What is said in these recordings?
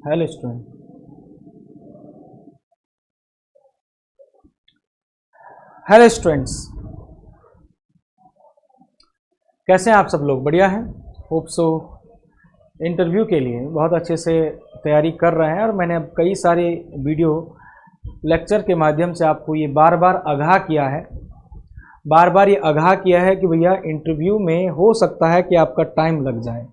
Hello student, hello students, कैसे हैं आप सब लोग? बढ़िया हैं? Hope so. इंटरव्यू के लिए बहुत अच्छे से तैयारी कर रहे हैं और मैंने अब कई सारे वीडियो लेक्चर के माध्यम से आपको ये बार बार आगाह किया है, कि भैया इंटरव्यू में हो सकता है कि आपका टाइम लग जाए,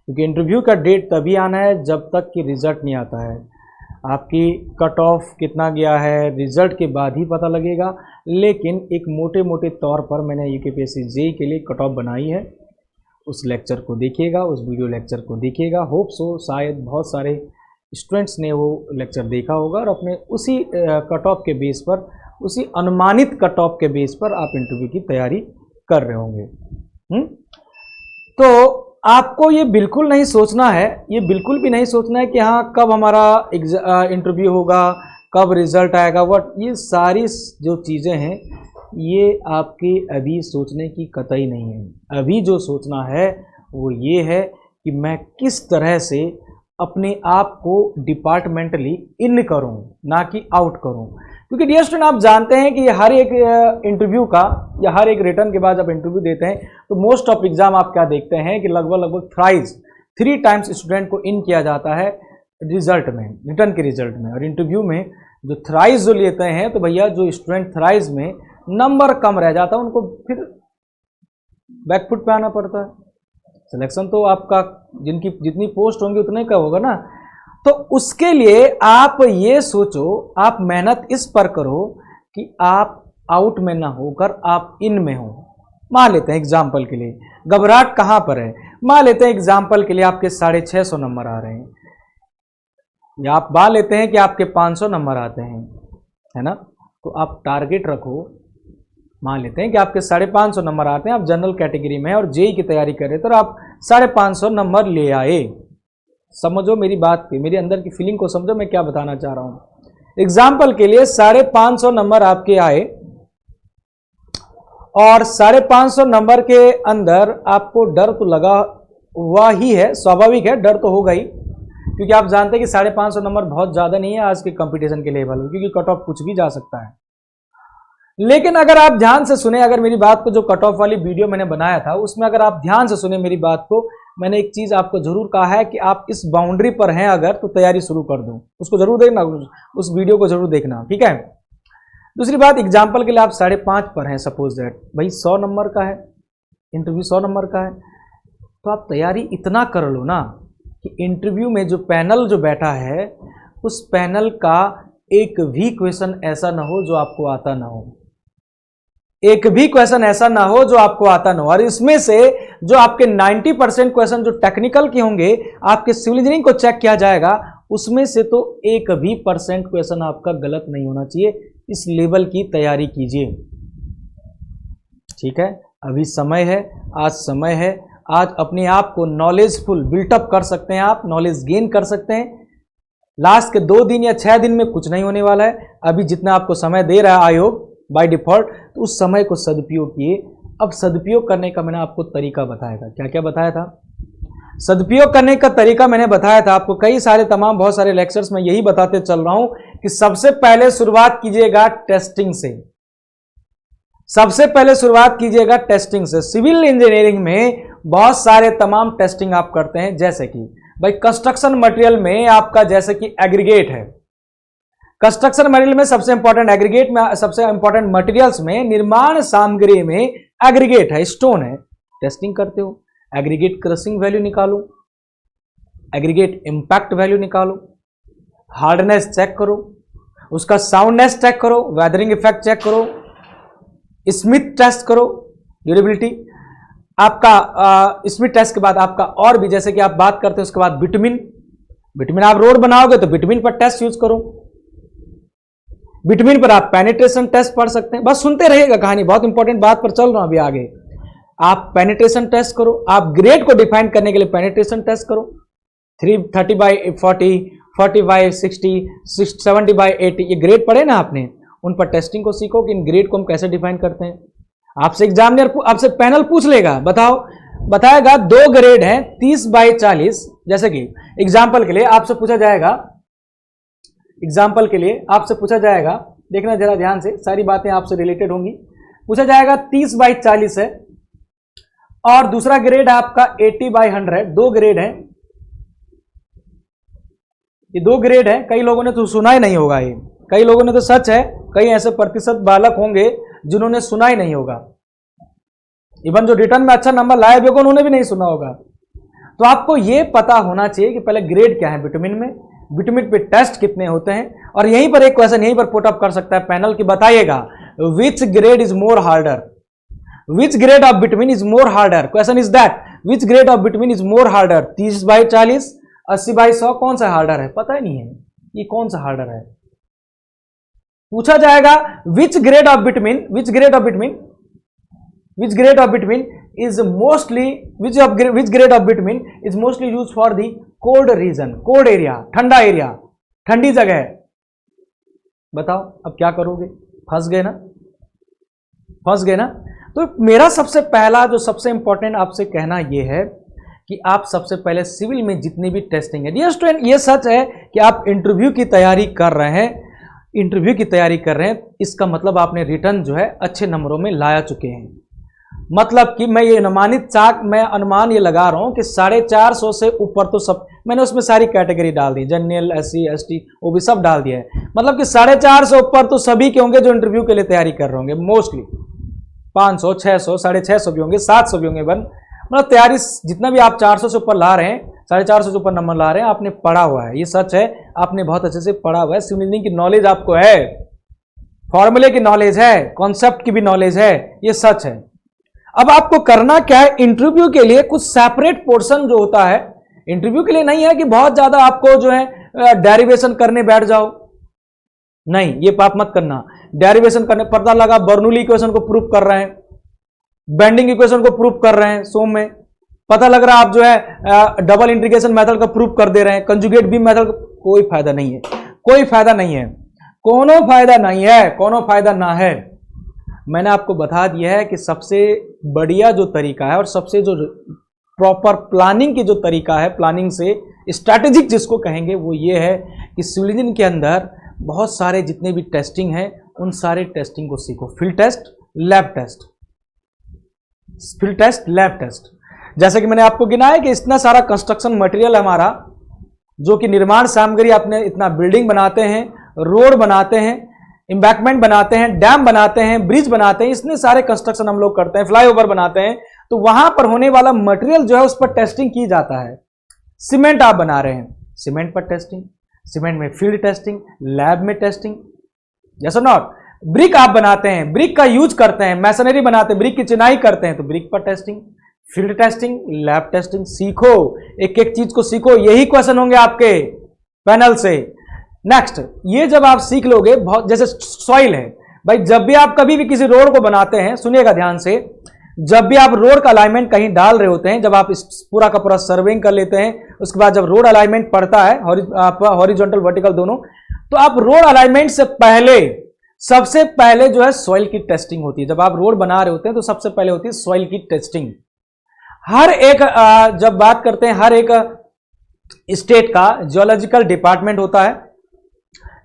क्योंकि इंटरव्यू का डेट तभी आना है जब तक कि रिज़ल्ट नहीं आता है। आपकी कट ऑफ कितना गया है रिज़ल्ट के बाद ही पता लगेगा, लेकिन एक मोटे मोटे तौर पर मैंने यूकेपीएससी जेईई के लिए कट ऑफ बनाई है। उस लेक्चर को देखिएगा, उस वीडियो लेक्चर को देखिएगा। होप सो शायद बहुत सारे स्टूडेंट्स ने वो लेक्चर देखा होगा और अपने उसी कट ऑफ के बेस पर, उसी अनुमानित कट ऑफ के बेस पर आप इंटरव्यू की तैयारी कर रहे होंगे। तो आपको ये बिल्कुल नहीं सोचना है, ये बिल्कुल भी नहीं सोचना है कि हाँ कब हमारा इंटरव्यू होगा, कब रिजल्ट आएगा, ये सारी जो चीज़ें हैं ये आपके अभी सोचने की कतई नहीं है। अभी जो सोचना है वो ये है कि मैं किस तरह से अपने आप को डिपार्टमेंटली इन करूं, ना कि आउट करूं। क्योंकि डियर स्टूडेंट, आप जानते हैं कि हर एक इंटरव्यू का या हर एक रिटर्न के बाद जब इंटरव्यू देते हैं तो मोस्ट ऑफ एग्जाम आप क्या देखते हैं कि लगभग थ्री टाइम्स स्टूडेंट को इन किया जाता है रिजल्ट में, रिटर्न के रिजल्ट में। और इंटरव्यू में जो थ्राइस जो लेते हैं, तो भैया जो स्टूडेंट थ्राइस में नंबर कम रह जाता है उनको फिर बैकफुट पे आना पड़ता है। सिलेक्शन तो आपका जितनी पोस्ट होंगी उतने का होगा ना। तो उसके लिए आप ये सोचो, आप मेहनत इस पर करो कि आप आउट में ना होकर आप इन में हो। मान लेते हैं एग्जाम्पल के लिए, घबराहट कहाँ पर है, मान लेते हैं एग्जाम्पल के लिए आपके 650 नंबर आ रहे हैं, या आप मान लेते हैं कि आपके 500 नंबर आते हैं, है ना। तो आप टारगेट रखो, मान लेते हैं कि आपके 550 नंबर आते हैं, आप जनरल कैटेगरी में हैं और जेईई की तैयारी कर रहे थे और आप 550 नंबर ले आए। समझो मेरी बात की, मेरी अंदर की फीलिंग को समझो मैं क्या बताना चाह रहा हूं। एग्जाम्पल के लिए 550 नंबर आपके आए और 550 नंबर के अंदर आपको डर तो लगा हुआ ही है, स्वाभाविक है, डर तो होगा ही, क्योंकि आप जानते हैं कि 550 नंबर बहुत ज़्यादा नहीं है आज के कंपटीशन के लेवल में, क्योंकि कट ऑफ कुछ भी जा सकता है। लेकिन अगर आप ध्यान से सुने, अगर मेरी बात को, जो कट ऑफ वाली वीडियो मैंने बनाया था उसमें अगर आप ध्यान से सुने मेरी बात को, मैंने एक चीज़ आपको जरूर कहा है कि आप इस बाउंड्री पर हैं अगर, तो तैयारी शुरू कर दो। उसको जरूर देखना, उस वीडियो को जरूर देखना, ठीक है। दूसरी बात, एग्जाम्पल के लिए आप 5.5 पर हैं, सपोज दैट भाई 100 नंबर का है इंटरव्यू, 100 नंबर का है, तो आप तैयारी इतना कर लो ना कि इंटरव्यू में जो पैनल जो बैठा है उस पैनल का एक भी क्वेश्चन ऐसा ना हो जो आपको आता ना हो, एक भी क्वेश्चन ऐसा ना हो जो आपको आता ना हो। और इसमें से जो आपके 90% क्वेश्चन जो टेक्निकल के होंगे, आपके सिविल इंजीनियरिंग को चेक किया जाएगा, उसमें से तो एक भी % क्वेश्चन आपका गलत नहीं होना चाहिए। इस लेवल की तैयारी कीजिए, ठीक है। अभी समय है, आज समय है, आज अपने आप को नॉलेजफुल बिल्टअप कर सकते हैं, आप नॉलेज गेन कर सकते हैं। लास्ट के 2 दिन या 6 दिन में कुछ नहीं होने वाला है। अभी जितना आपको समय दे रहा है आयोग बाय डिफॉल्ट, तो उस समय को सदुपयोग किए। अब सदुपयोग करने का मैंने आपको तरीका बताया था। क्या क्या बताया था? सदुपयोग करने का तरीका मैंने बताया था आपको, कई सारे बहुत सारे लेक्चर्स में यही बताते चल रहा हूं कि सबसे पहले शुरुआत कीजिएगा टेस्टिंग से। सबसे पहले शुरुआत कीजिएगा टेस्टिंग से। सिविल इंजीनियरिंग में बहुत सारे टेस्टिंग आप करते हैं, जैसे कि भाई कंस्ट्रक्शन मटेरियल में आपका जैसे कि एग्रीगेट है। कंस्ट्रक्शन मटेरियल में सबसे इंपॉर्टेंट एग्रीगेट में, सबसे इंपॉर्टेंट मटेरियल्स में, निर्माण सामग्री में एग्रीगेट है, स्टोन है। टेस्टिंग करते हो, एग्रीगेट क्रशिंग वैल्यू निकालो, एग्रीगेट इंपैक्ट वैल्यू निकालो, हार्डनेस चेक करो, उसका साउंडनेस चेक करो, वेदरिंग इफेक्ट चेक करो, स्मिथ टेस्ट करो, ड्यूरेबिलिटी आपका। स्मिथ टेस्ट के बाद आपका और भी, जैसे कि आप बात करते हो, उसके बाद बिटुमिन आप रोड बनाओगे तो बिटुमिन पर टेस्ट यूज करो। बिटुमिन पर आप पेनिट्रेशन टेस्ट पढ़ सकते हैं। बस सुनते रहिएगा कहानी, बहुत इंपॉर्टेंट बात पर चल रहा हूं अभी आगे। आप पेनिट्रेशन टेस्ट करो, आप ग्रेड को डिफाइन करने के लिए पेनिट्रेशन टेस्ट करो। 30/40, 40/60, 70/80, ये ग्रेड पढ़े ना आपने, उन पर टेस्टिंग को सीखो कि इन ग्रेड को हम कैसे डिफाइन करते हैं। आपसे एग्जामिनर, आपसे पैनल पूछ लेगा, बताओ, बताएगा 2 ग्रेड हैं 30/40, जैसे कि एग्जाम्पल के लिए आपसे पूछा जाएगा, देखना जरा ध्यान से, सारी बातें आपसे रिलेटेड होंगी। पूछा जाएगा 30/40 है और दूसरा ग्रेड आपका 80/100, 2 ग्रेड है, ये 2 ग्रेड है। कई लोगों ने तो सुना ही नहीं होगा, ये कई लोगों ने तो सच है, कई ऐसे प्रतिशत बालक होंगे जिन्होंने सुना ही नहीं होगा। इवन जो रिटर्न में अच्छा नंबर लाए भी होगा उन्होंने भी नहीं सुना होगा। तो आपको यह पता होना चाहिए कि पहले ग्रेड क्या है विटामिन में, विटामिन पे टेस्ट कितने होते हैं। और यहीं पर एक क्वेश्चन यहीं पर पुटअप कर सकता है पैनल की, बताइएगा which grade is more harder, which grade of vitamin is more harder. Question is that which grade of vitamin is more harder, 30/40, 80/100, कौन सा हार्डर है? पता ही नहीं है ये कौन सा हार्डर है। पूछा जाएगा which grade of vitamin is mostly which grade of vitamin is mostly used for the cold region, cold area, ठंडा एरिया, ठंडी जगह। बताओ अब क्या करोगे? फंस गए ना। तो मेरा सबसे पहला जो सबसे इंपॉर्टेंट आपसे कहना यह है कि आप सबसे पहले सिविल में जितनी भी टेस्टिंग है, डियर स्टूडेंट ये सच है कि आप इंटरव्यू की तैयारी कर रहे हैं, इसका मतलब आपने रिटर्न जो है अच्छे नंबरों में लाया चुके हैं। मतलब कि मैं ये अनुमान ये लगा रहा हूं कि 450 से ऊपर तो सब, मैंने उसमें सारी कैटेगरी डाल दी, जनरल, SC ST OBC सब डाल दिया है। मतलब कि 450 से ऊपर तो सभी के होंगे जो इंटरव्यू के लिए तैयारी कर रहे होंगे, मोस्टली 500, 600, 650 भी होंगे, 700 भी होंगे। मतलब तैयारी जितना भी आप 400 से ऊपर ला रहे हैं, 450 से ऊपर नंबर ला रहे हैं, आपने पढ़ा हुआ है, ये सच है, आपने बहुत अच्छे से पढ़ा हुआ है, सिविल इंजीनियरिंग की नॉलेज आपको है, फॉर्मूले की नॉलेज है, कॉन्सेप्ट की भी नॉलेज है, ये सच है। अब आपको करना क्या है, इंटरव्यू के लिए कुछ सेपरेट पोर्शन जो होता है, इंटरव्यू के लिए नहीं है कि बहुत ज्यादा आपको जो है डेरिवेशन करने बैठ जाओ, नहीं, ये पाप मत करना। डेरिवेशन करने पता लगा बर्नौली इक्वेशन को प्रूव कर रहे हैं, बेंडिंग इक्वेशन को प्रूव कर रहे हैं सोम में, पता लग रहा है आप जो है डबल इंटीग्रेशन मेथड का प्रूव कर दे रहे हैं, कंजुगेट बीम मेथड, कोई फायदा नहीं है, कोनो फायदा ना है। मैंने आपको बता दिया है कि सबसे बढ़िया जो तरीका है और सबसे जो प्रॉपर प्लानिंग की जो तरीका है, प्लानिंग से स्ट्रैटेजिक जिसको कहेंगे, वो ये है कि सिविल इंजीनियरिंग के अंदर बहुत सारे जितने भी टेस्टिंग है उन सारे टेस्टिंग को सीखो। फील्ड टेस्ट, लैब टेस्ट, जैसे कि मैंने आपको गिना है कि इतना सारा कंस्ट्रक्शन मटेरियल हमारा, जो कि निर्माण सामग्री, अपने इतना बिल्डिंग बनाते हैं, रोड बनाते हैं, एम्बैंकमेंट बनाते हैं, डैम बनाते हैं, ब्रिज बनाते हैं, इतने सारे कंस्ट्रक्शन हम लोग करते हैं, फ्लाईओवर बनाते हैं, तो वहां पर होने वाला मटेरियल जो है उस पर टेस्टिंग की जाता है। सीमेंट आप बना रहे हैं, सीमेंट पर टेस्टिंग, सीमेंट में फील्ड टेस्टिंग, लैब में टेस्टिंग, यस और नॉट। ब्रिक आप बनाते हैं, ब्रिक का यूज करते हैं, मैसनरी बनाते हैं, ब्रिक की चिनाई करते हैं, तो ब्रिक पर testing, field testing, lab testing. सीखो, एक एक चीज को सीखो, यही क्वेश्चन होंगे आपके पैनल से। नेक्स्ट, ये जब आप सीख लोगे, बहुत जैसे सॉइल है भाई, जब भी आप कभी भी किसी रोड को बनाते हैं, सुनिएगा ध्यान से, जब भी आप रोड का अलाइनमेंट कहीं डाल रहे होते हैं, जब आप इस पूरा का पूरा सर्वेइंग कर लेते हैं, उसके बाद जब रोड अलाइनमेंट पड़ता है, हॉरिजॉन्टल वर्टिकल दोनों, तो आप रोड अलाइनमेंट से पहले सबसे पहले जो है सॉइल की टेस्टिंग होती है। जब आप रोड बना रहे होते हैं तो सबसे पहले होती है सॉइल की टेस्टिंग। हर एक जब बात करते हैं, हर एक स्टेट का जियोलॉजिकल डिपार्टमेंट होता है।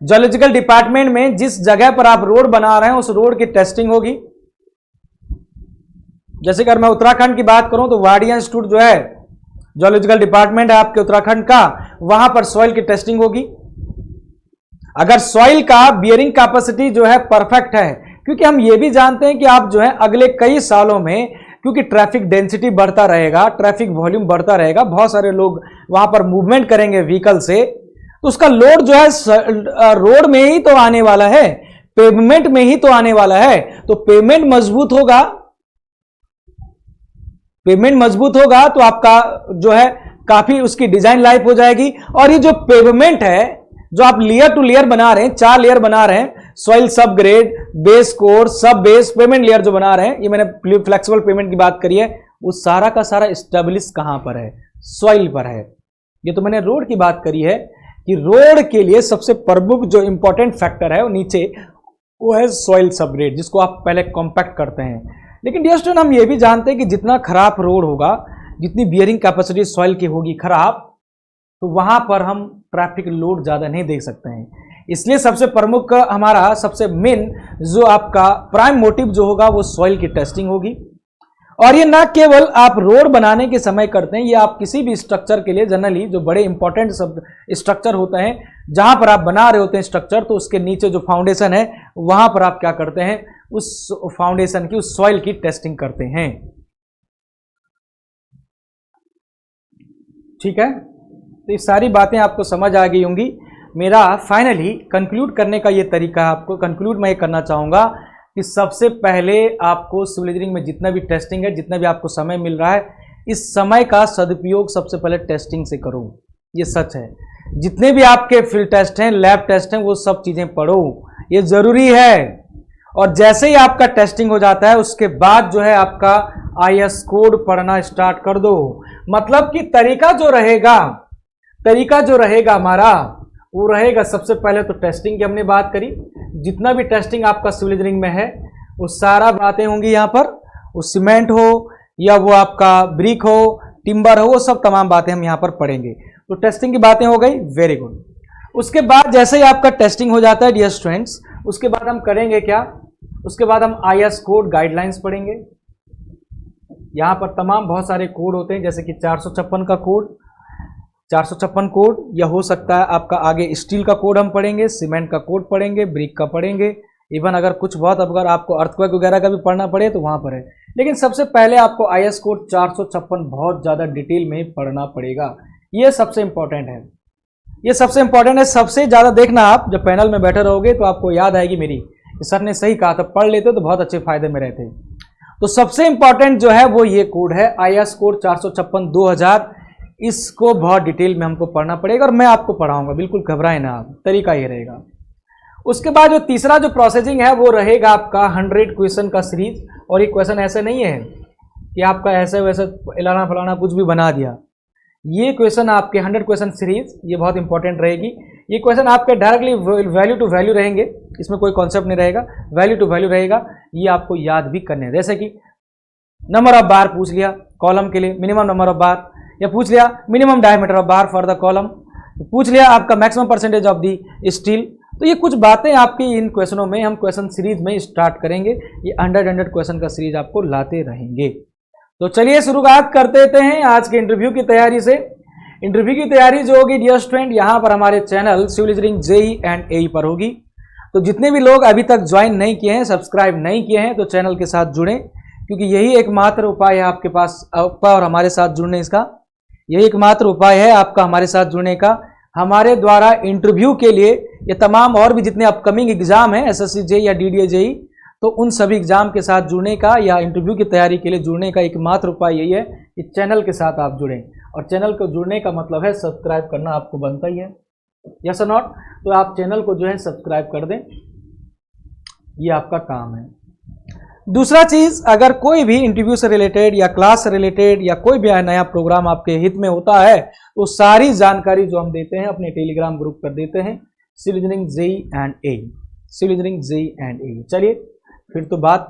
जियोलॉजिकल डिपार्टमेंट में जिस जगह पर आप रोड बना रहे हैं उस रोड की टेस्टिंग होगी। जैसे अगर मैं उत्तराखंड की बात करूं तो वाडिया इंस्टीट्यूट जो है जियोलॉजिकल डिपार्टमेंट है आपके उत्तराखंड का, वहां पर सॉइल की टेस्टिंग होगी। अगर सॉइल का बियरिंग कैपेसिटी जो है परफेक्ट है, क्योंकि हम ये भी जानते हैं कि आप जो है अगले कई सालों में, क्योंकि ट्रैफिक डेंसिटी बढ़ता रहेगा, ट्रैफिक वॉल्यूम बढ़ता रहेगा, बहुत सारे लोग वहां पर मूवमेंट करेंगे व्हीकल से, तो उसका लोड जो है रोड में ही तो आने वाला है, पेवमेंट में ही तो आने वाला है। तो पेवमेंट मजबूत होगा तो आपका जो है काफी उसकी डिजाइन लाइफ हो जाएगी। और ये जो पेवमेंट है जो आप लेयर टू लेयर बना रहे हैं, 4 लेयर बना रहे हैं, सॉइल सब ग्रेड, बेस कोर, सब बेस, पेमेंट लेयर जो बना रहे हैं, ये मैंने फ्लेक्सिबल पेमेंट की बात करी है, वो सारा का सारा एस्टेब्लिश कहां पर है? सॉइल पर है। ये तो मैंने रोड की बात करी है कि रोड के लिए सबसे प्रमुख जो इंपॉर्टेंट फैक्टर है वो नीचे, वो है सॉइल सबग्रेड, जिसको आप पहले कॉम्पैक्ट करते हैं। लेकिन डियर स्टूडेंट, हम ये भी जानते हैं कि जितना खराब रोड होगा, जितनी बियरिंग कैपेसिटी सॉइल की होगी खराब, तो वहां पर हम ट्रैफिक लोड ज़्यादा नहीं देख सकते हैं। इसलिए सबसे प्रमुख हमारा सबसे मेन जो आपका प्राइम मोटिव जो होगा वो सॉइल की टेस्टिंग होगी। और ये ना केवल आप रोड बनाने के समय करते हैं, ये आप किसी भी स्ट्रक्चर के लिए जनरली जो बड़े इंपॉर्टेंट सब स्ट्रक्चर होते हैं जहां पर आप बना रहे होते हैं स्ट्रक्चर, तो उसके नीचे जो फाउंडेशन है वहां पर आप क्या करते हैं, उस फाउंडेशन की, उस सॉइल की टेस्टिंग करते हैं। ठीक है, तो ये सारी बातें आपको समझ आ गई होंगी। मेरा फाइनली कंक्लूड करने का ये तरीका है, आपको कंक्लूड मैं ये करना चाहूँगा कि सबसे पहले आपको सिविल इंजीनियरिंग में जितना भी टेस्टिंग है, जितना भी आपको समय मिल रहा है, इस समय का सदुपयोग सबसे पहले टेस्टिंग से करो। ये सच है। जितने भी आपके फील्ड टेस्ट हैं, लैब टेस्ट हैं, वो सब चीज़ें पढ़ो, ये ज़रूरी है। और जैसे ही आपका टेस्टिंग हो जाता है उसके बाद जो है आपका IS कोड पढ़ना स्टार्ट कर दो। मतलब कि तरीका जो रहेगा हमारा वो रहेगा, सबसे पहले तो टेस्टिंग की हमने बात करी, जितना भी टेस्टिंग आपका सिविल इंजीनियरिंग में है वो सारा बातें होंगी यहाँ पर, वो सीमेंट हो या वो आपका ब्रिक हो, टिम्बर हो, वो सब तमाम बातें हम यहाँ पर पढ़ेंगे। तो टेस्टिंग की बातें हो गई, वेरी गुड। उसके बाद जैसे ही आपका टेस्टिंग हो जाता है डियर स्टूडेंट्स, उसके बाद हम करेंगे क्या, उसके बाद हम IS कोड गाइडलाइंस पढ़ेंगे। यहाँ पर तमाम बहुत सारे कोड होते हैं, जैसे कि 456 का कोड, 456 कोड, या हो सकता है आपका आगे स्टील का कोड हम पढ़ेंगे, सीमेंट का कोड पढ़ेंगे, ब्रिक का पढ़ेंगे, इवन अगर कुछ बहुत अगर आपको अर्थक्वेक वगैरह का भी पढ़ना पड़े तो वहाँ पर है। लेकिन सबसे पहले आपको IS कोड 456 बहुत ज़्यादा डिटेल में पढ़ना पड़ेगा। ये सबसे इंपॉर्टेंट है, ये सबसे इंपॉर्टेंट है। सबसे ज़्यादा देखना, आप जब पैनल में बैठे रहोगे तो आपको याद आएगी मेरी, सर ने सही कहा था, पढ़ लेते तो बहुत अच्छे फायदे में रहते। तो सबसे इंपॉर्टेंट जो है वो ये कोड है, IS कोड 456/2000। इसको बहुत डिटेल में हमको पढ़ना पड़ेगा और मैं आपको पढ़ाऊंगा, बिल्कुल घबराए ना आप, तरीका ये रहेगा। उसके बाद जो तीसरा जो प्रोसेसिंग है वो रहेगा आपका 100 क्वेश्चन का सीरीज। और ये क्वेश्चन ऐसे नहीं है कि आपका ऐसे वैसे फलाना फलाना कुछ भी बना दिया, ये क्वेश्चन आपके 100 क्वेश्चन सीरीज, ये बहुत इंपॉर्टेंट रहेगी। ये क्वेश्चन आपके डायरेक्टली वैल्यू टू वैल्यू रहेंगे, इसमें कोई कॉन्सेप्ट नहीं रहेगा, वैल्यू टू वैल्यू रहेगा। ये आपको याद भी करने हैं, जैसे कि नंबर ऑफ बार पूछ लिया कॉलम के लिए, मिनिमम नंबर ऑफ बार, या पूछ लिया minimum diameter of bar for the column, पूछ लिया आपका maximum percentage of the steel. तो ये कुछ बातें आपकी इन क्वेश्चनों में हम क्वेश्चन सीरीज में स्टार्ट करेंगे। ये 100 क्वेश्चन का सीरीज आपको लाते रहेंगे। तो चलिए शुरुआत कर देते हैं आज के इंटरव्यू की तैयारी से। इंटरव्यू की तैयारी जो होगी डियर स्टूडेंट, यहाँ पर हमारे channel civil engineering JEE and AE पर होगी। तो जितने भी लोग अभी तक ज्वाइन नहीं किए हैं, सब्सक्राइब नहीं किए हैं, तो चैनल के साथ जुड़ें, क्योंकि यही एकमात्र उपाय है आपके पास और हमारे साथ जुड़ने इसका, यही एकमात्र उपाय है आपका हमारे साथ जुड़ने का। हमारे द्वारा इंटरव्यू के लिए ये तमाम और भी जितने अपकमिंग एग्जाम हैं, SSC JEE या DDA JEE, तो उन सभी एग्जाम के साथ जुड़ने का या इंटरव्यू की तैयारी के लिए जुड़ने का एकमात्र उपाय यही है कि चैनल के साथ आप जुड़ें। और चैनल को जुड़ने का मतलब है सब्सक्राइब करना आपको बनता ही है, यस और नॉट। तो आप चैनल को जो है सब्सक्राइब कर दें, ये आपका काम है। दूसरा चीज़, अगर कोई भी इंटरव्यू से रिलेटेड या क्लास से रिलेटेड या कोई भी नया प्रोग्राम आपके हित में होता है, तो सारी जानकारी जो हम देते हैं अपने टेलीग्राम ग्रुप पर देते हैं, civil engineering JEE and AE, civil engineering JEE and AE। चलिए फिर तो बात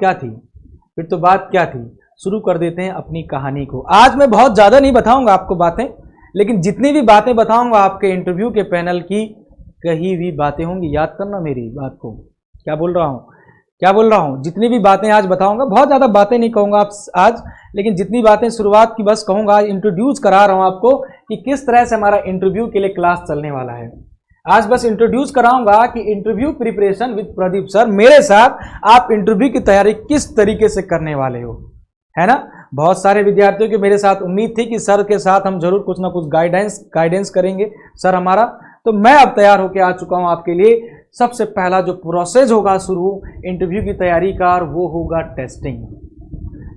क्या थी, शुरू कर देते हैं अपनी कहानी को। आज मैं बहुत ज़्यादा नहीं बताऊंगा आपको बातें, लेकिन जितनी भी बातें बताऊंगा आपके इंटरव्यू के पैनल की कही हुई बातें होंगी। याद करना मेरी बात को, क्या बोल रहा हूँ, जितनी भी बातें आज बताऊंगा, बहुत ज़्यादा बातें नहीं कहूँगा आप आज, लेकिन जितनी बातें शुरुआत की बस कहूँगा। इंट्रोड्यूस करा रहा हूँ आपको कि किस तरह से हमारा इंटरव्यू के लिए क्लास चलने वाला है। आज बस इंट्रोड्यूस कराऊंगा कि interview preparation with Pradeep sir, मेरे साथ आप इंटरव्यू की तैयारी किस तरीके से करने वाले हो, है ना। बहुत सारे विद्यार्थियों की मेरे साथ उम्मीद थी कि सर के साथ हम जरूर कुछ ना कुछ गाइडेंस करेंगे सर हमारा। तो मैं अब तैयार होकर आ चुका हूं आपके लिए। सबसे पहला जो प्रोसेस होगा शुरू इंटरव्यू की तैयारी का, वो होगा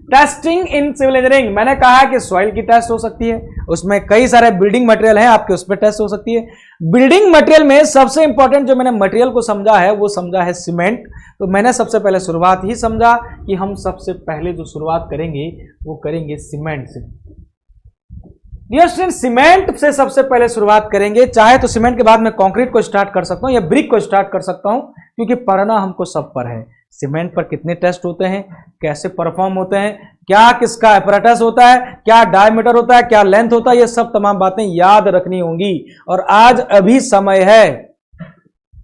टेस्टिंग इन सिविल इंजीनियरिंग। मैंने कहा कि सॉइल की टेस्ट हो सकती है, उसमें कई सारे बिल्डिंग मटेरियल हैं आपके, उस पर टेस्ट हो सकती है। बिल्डिंग मटेरियल में सबसे इंपॉर्टेंट जो मैंने मटेरियल को समझा है वो समझा है सीमेंट। तो मैंने सबसे पहले शुरुआत ही समझा कि हम सबसे पहले जो शुरुआत करेंगे वो करेंगे सीमेंट से। डियर स्टूडेंट, सीमेंट से सबसे पहले शुरुआत करेंगे। चाहे तो सीमेंट के बाद मैं कंक्रीट को स्टार्ट कर सकता हूं या ब्रिक को स्टार्ट कर सकता हूं, क्योंकि पढ़ना हमको सब पर है। सीमेंट पर कितने टेस्ट होते हैं, कैसे परफॉर्म होते हैं, क्या किसका एपरेटस होता है, क्या डायमीटर होता है, क्या लेंथ होता है, ये सब तमाम बातें याद रखनी होंगी। और आज अभी समय है,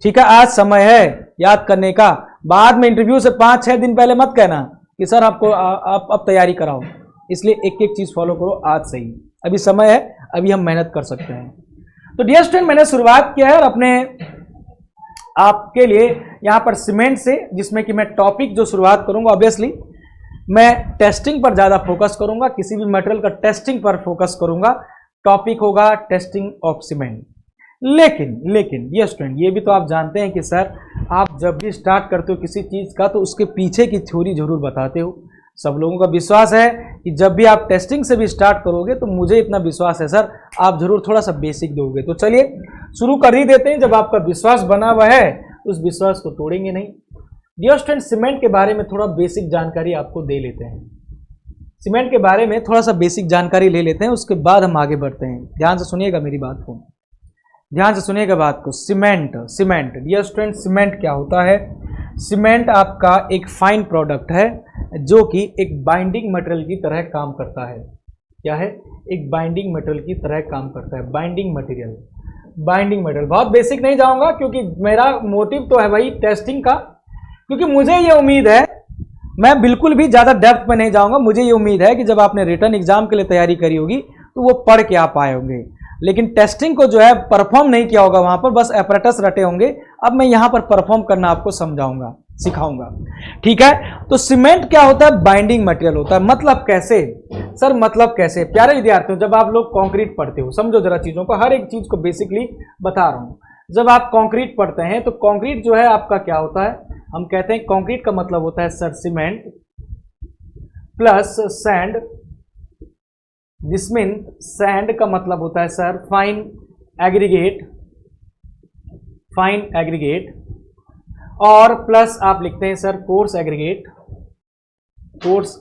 ठीक है, आज समय है याद करने का। बाद में इंटरव्यू से 5-6 दिन पहले मत कहना कि सर आपको आप अब तैयारी कराओ। इसलिए एक एक चीज फॉलो करो आज से ही, अभी समय है, अभी हम मेहनत कर सकते हैं। तो डियर स्टूडेंट, मैंने शुरुआत किया है और अपने आपके लिए यहां पर सीमेंट से, जिसमें कि मैं टॉपिक जो शुरुआत करूंगा ऑब्वियसली मैं टेस्टिंग पर ज्यादा फोकस करूंगा, किसी भी मटेरियल का टेस्टिंग पर फोकस करूंगा। टॉपिक होगा टेस्टिंग ऑफ सीमेंट। लेकिन ये स्टूडेंट, ये भी तो आप जानते हैं कि सर आप जब भी स्टार्ट करते हो किसी चीज का तो उसके पीछे की थ्योरी जरूर बताते हो। सब लोगों का विश्वास है कि जब भी आप टेस्टिंग से भी स्टार्ट करोगे तो मुझे इतना विश्वास है सर आप जरूर थोड़ा सा बेसिक दोगे। तो चलिए शुरू कर ही देते हैं। जब आपका विश्वास बना हुआ है उस विश्वास को तोड़ेंगे नहीं। डियर स्टूडेंट, सीमेंट के बारे में थोड़ा बेसिक जानकारी आपको दे लेते हैं। सीमेंट के बारे में थोड़ा सा बेसिक जानकारी ले लेते हैं, उसके बाद हम आगे बढ़ते हैं। ध्यान से सुनिएगा मेरी बात को, ध्यान से सुनिएगा बात को। सीमेंट डियर स्टूडेंट, सीमेंट क्या होता है? सीमेंट आपका एक फाइन प्रोडक्ट है जो कि एक बाइंडिंग मटेरियल की तरह काम करता है। क्या है? एक बाइंडिंग मटेरियल की तरह काम करता है। बाइंडिंग मटेरियल बहुत बेसिक नहीं जाऊंगा क्योंकि मेरा मोटिव तो है भाई टेस्टिंग का, क्योंकि मुझे ये उम्मीद है, मैं बिल्कुल भी ज्यादा डेप्थ में नहीं जाऊंगा। मुझे ये उम्मीद है कि जब आपने रिटन एग्जाम के लिए तैयारी करी होगी तो वो पढ़ के आप आए होंगे, लेकिन टेस्टिंग को जो है परफॉर्म नहीं किया होगा, वहां पर बस एपरेटस रटे होंगे। अब मैं यहां पर परफॉर्म करना आपको समझाऊंगा, सिखाऊंगा, ठीक है। तो सीमेंट क्या होता है? बाइंडिंग मटेरियल होता है। मतलब कैसे सर, मतलब कैसे? प्यारे विद्यार्थियों, जब आप लोग कंक्रीट पढ़ते हो, समझो जरा चीजों को, हर एक चीज को बेसिकली बता रहा हूं। जब आप कंक्रीट पढ़ते हैं तो कंक्रीट जो है आपका क्या होता है? हम कहते हैं कंक्रीट का मतलब होता है सर सीमेंट प्लस सैंड। जिसमें सैंड का मतलब होता है सर फाइन एग्रीगेट, और प्लस आप लिखते हैं सर कोर्स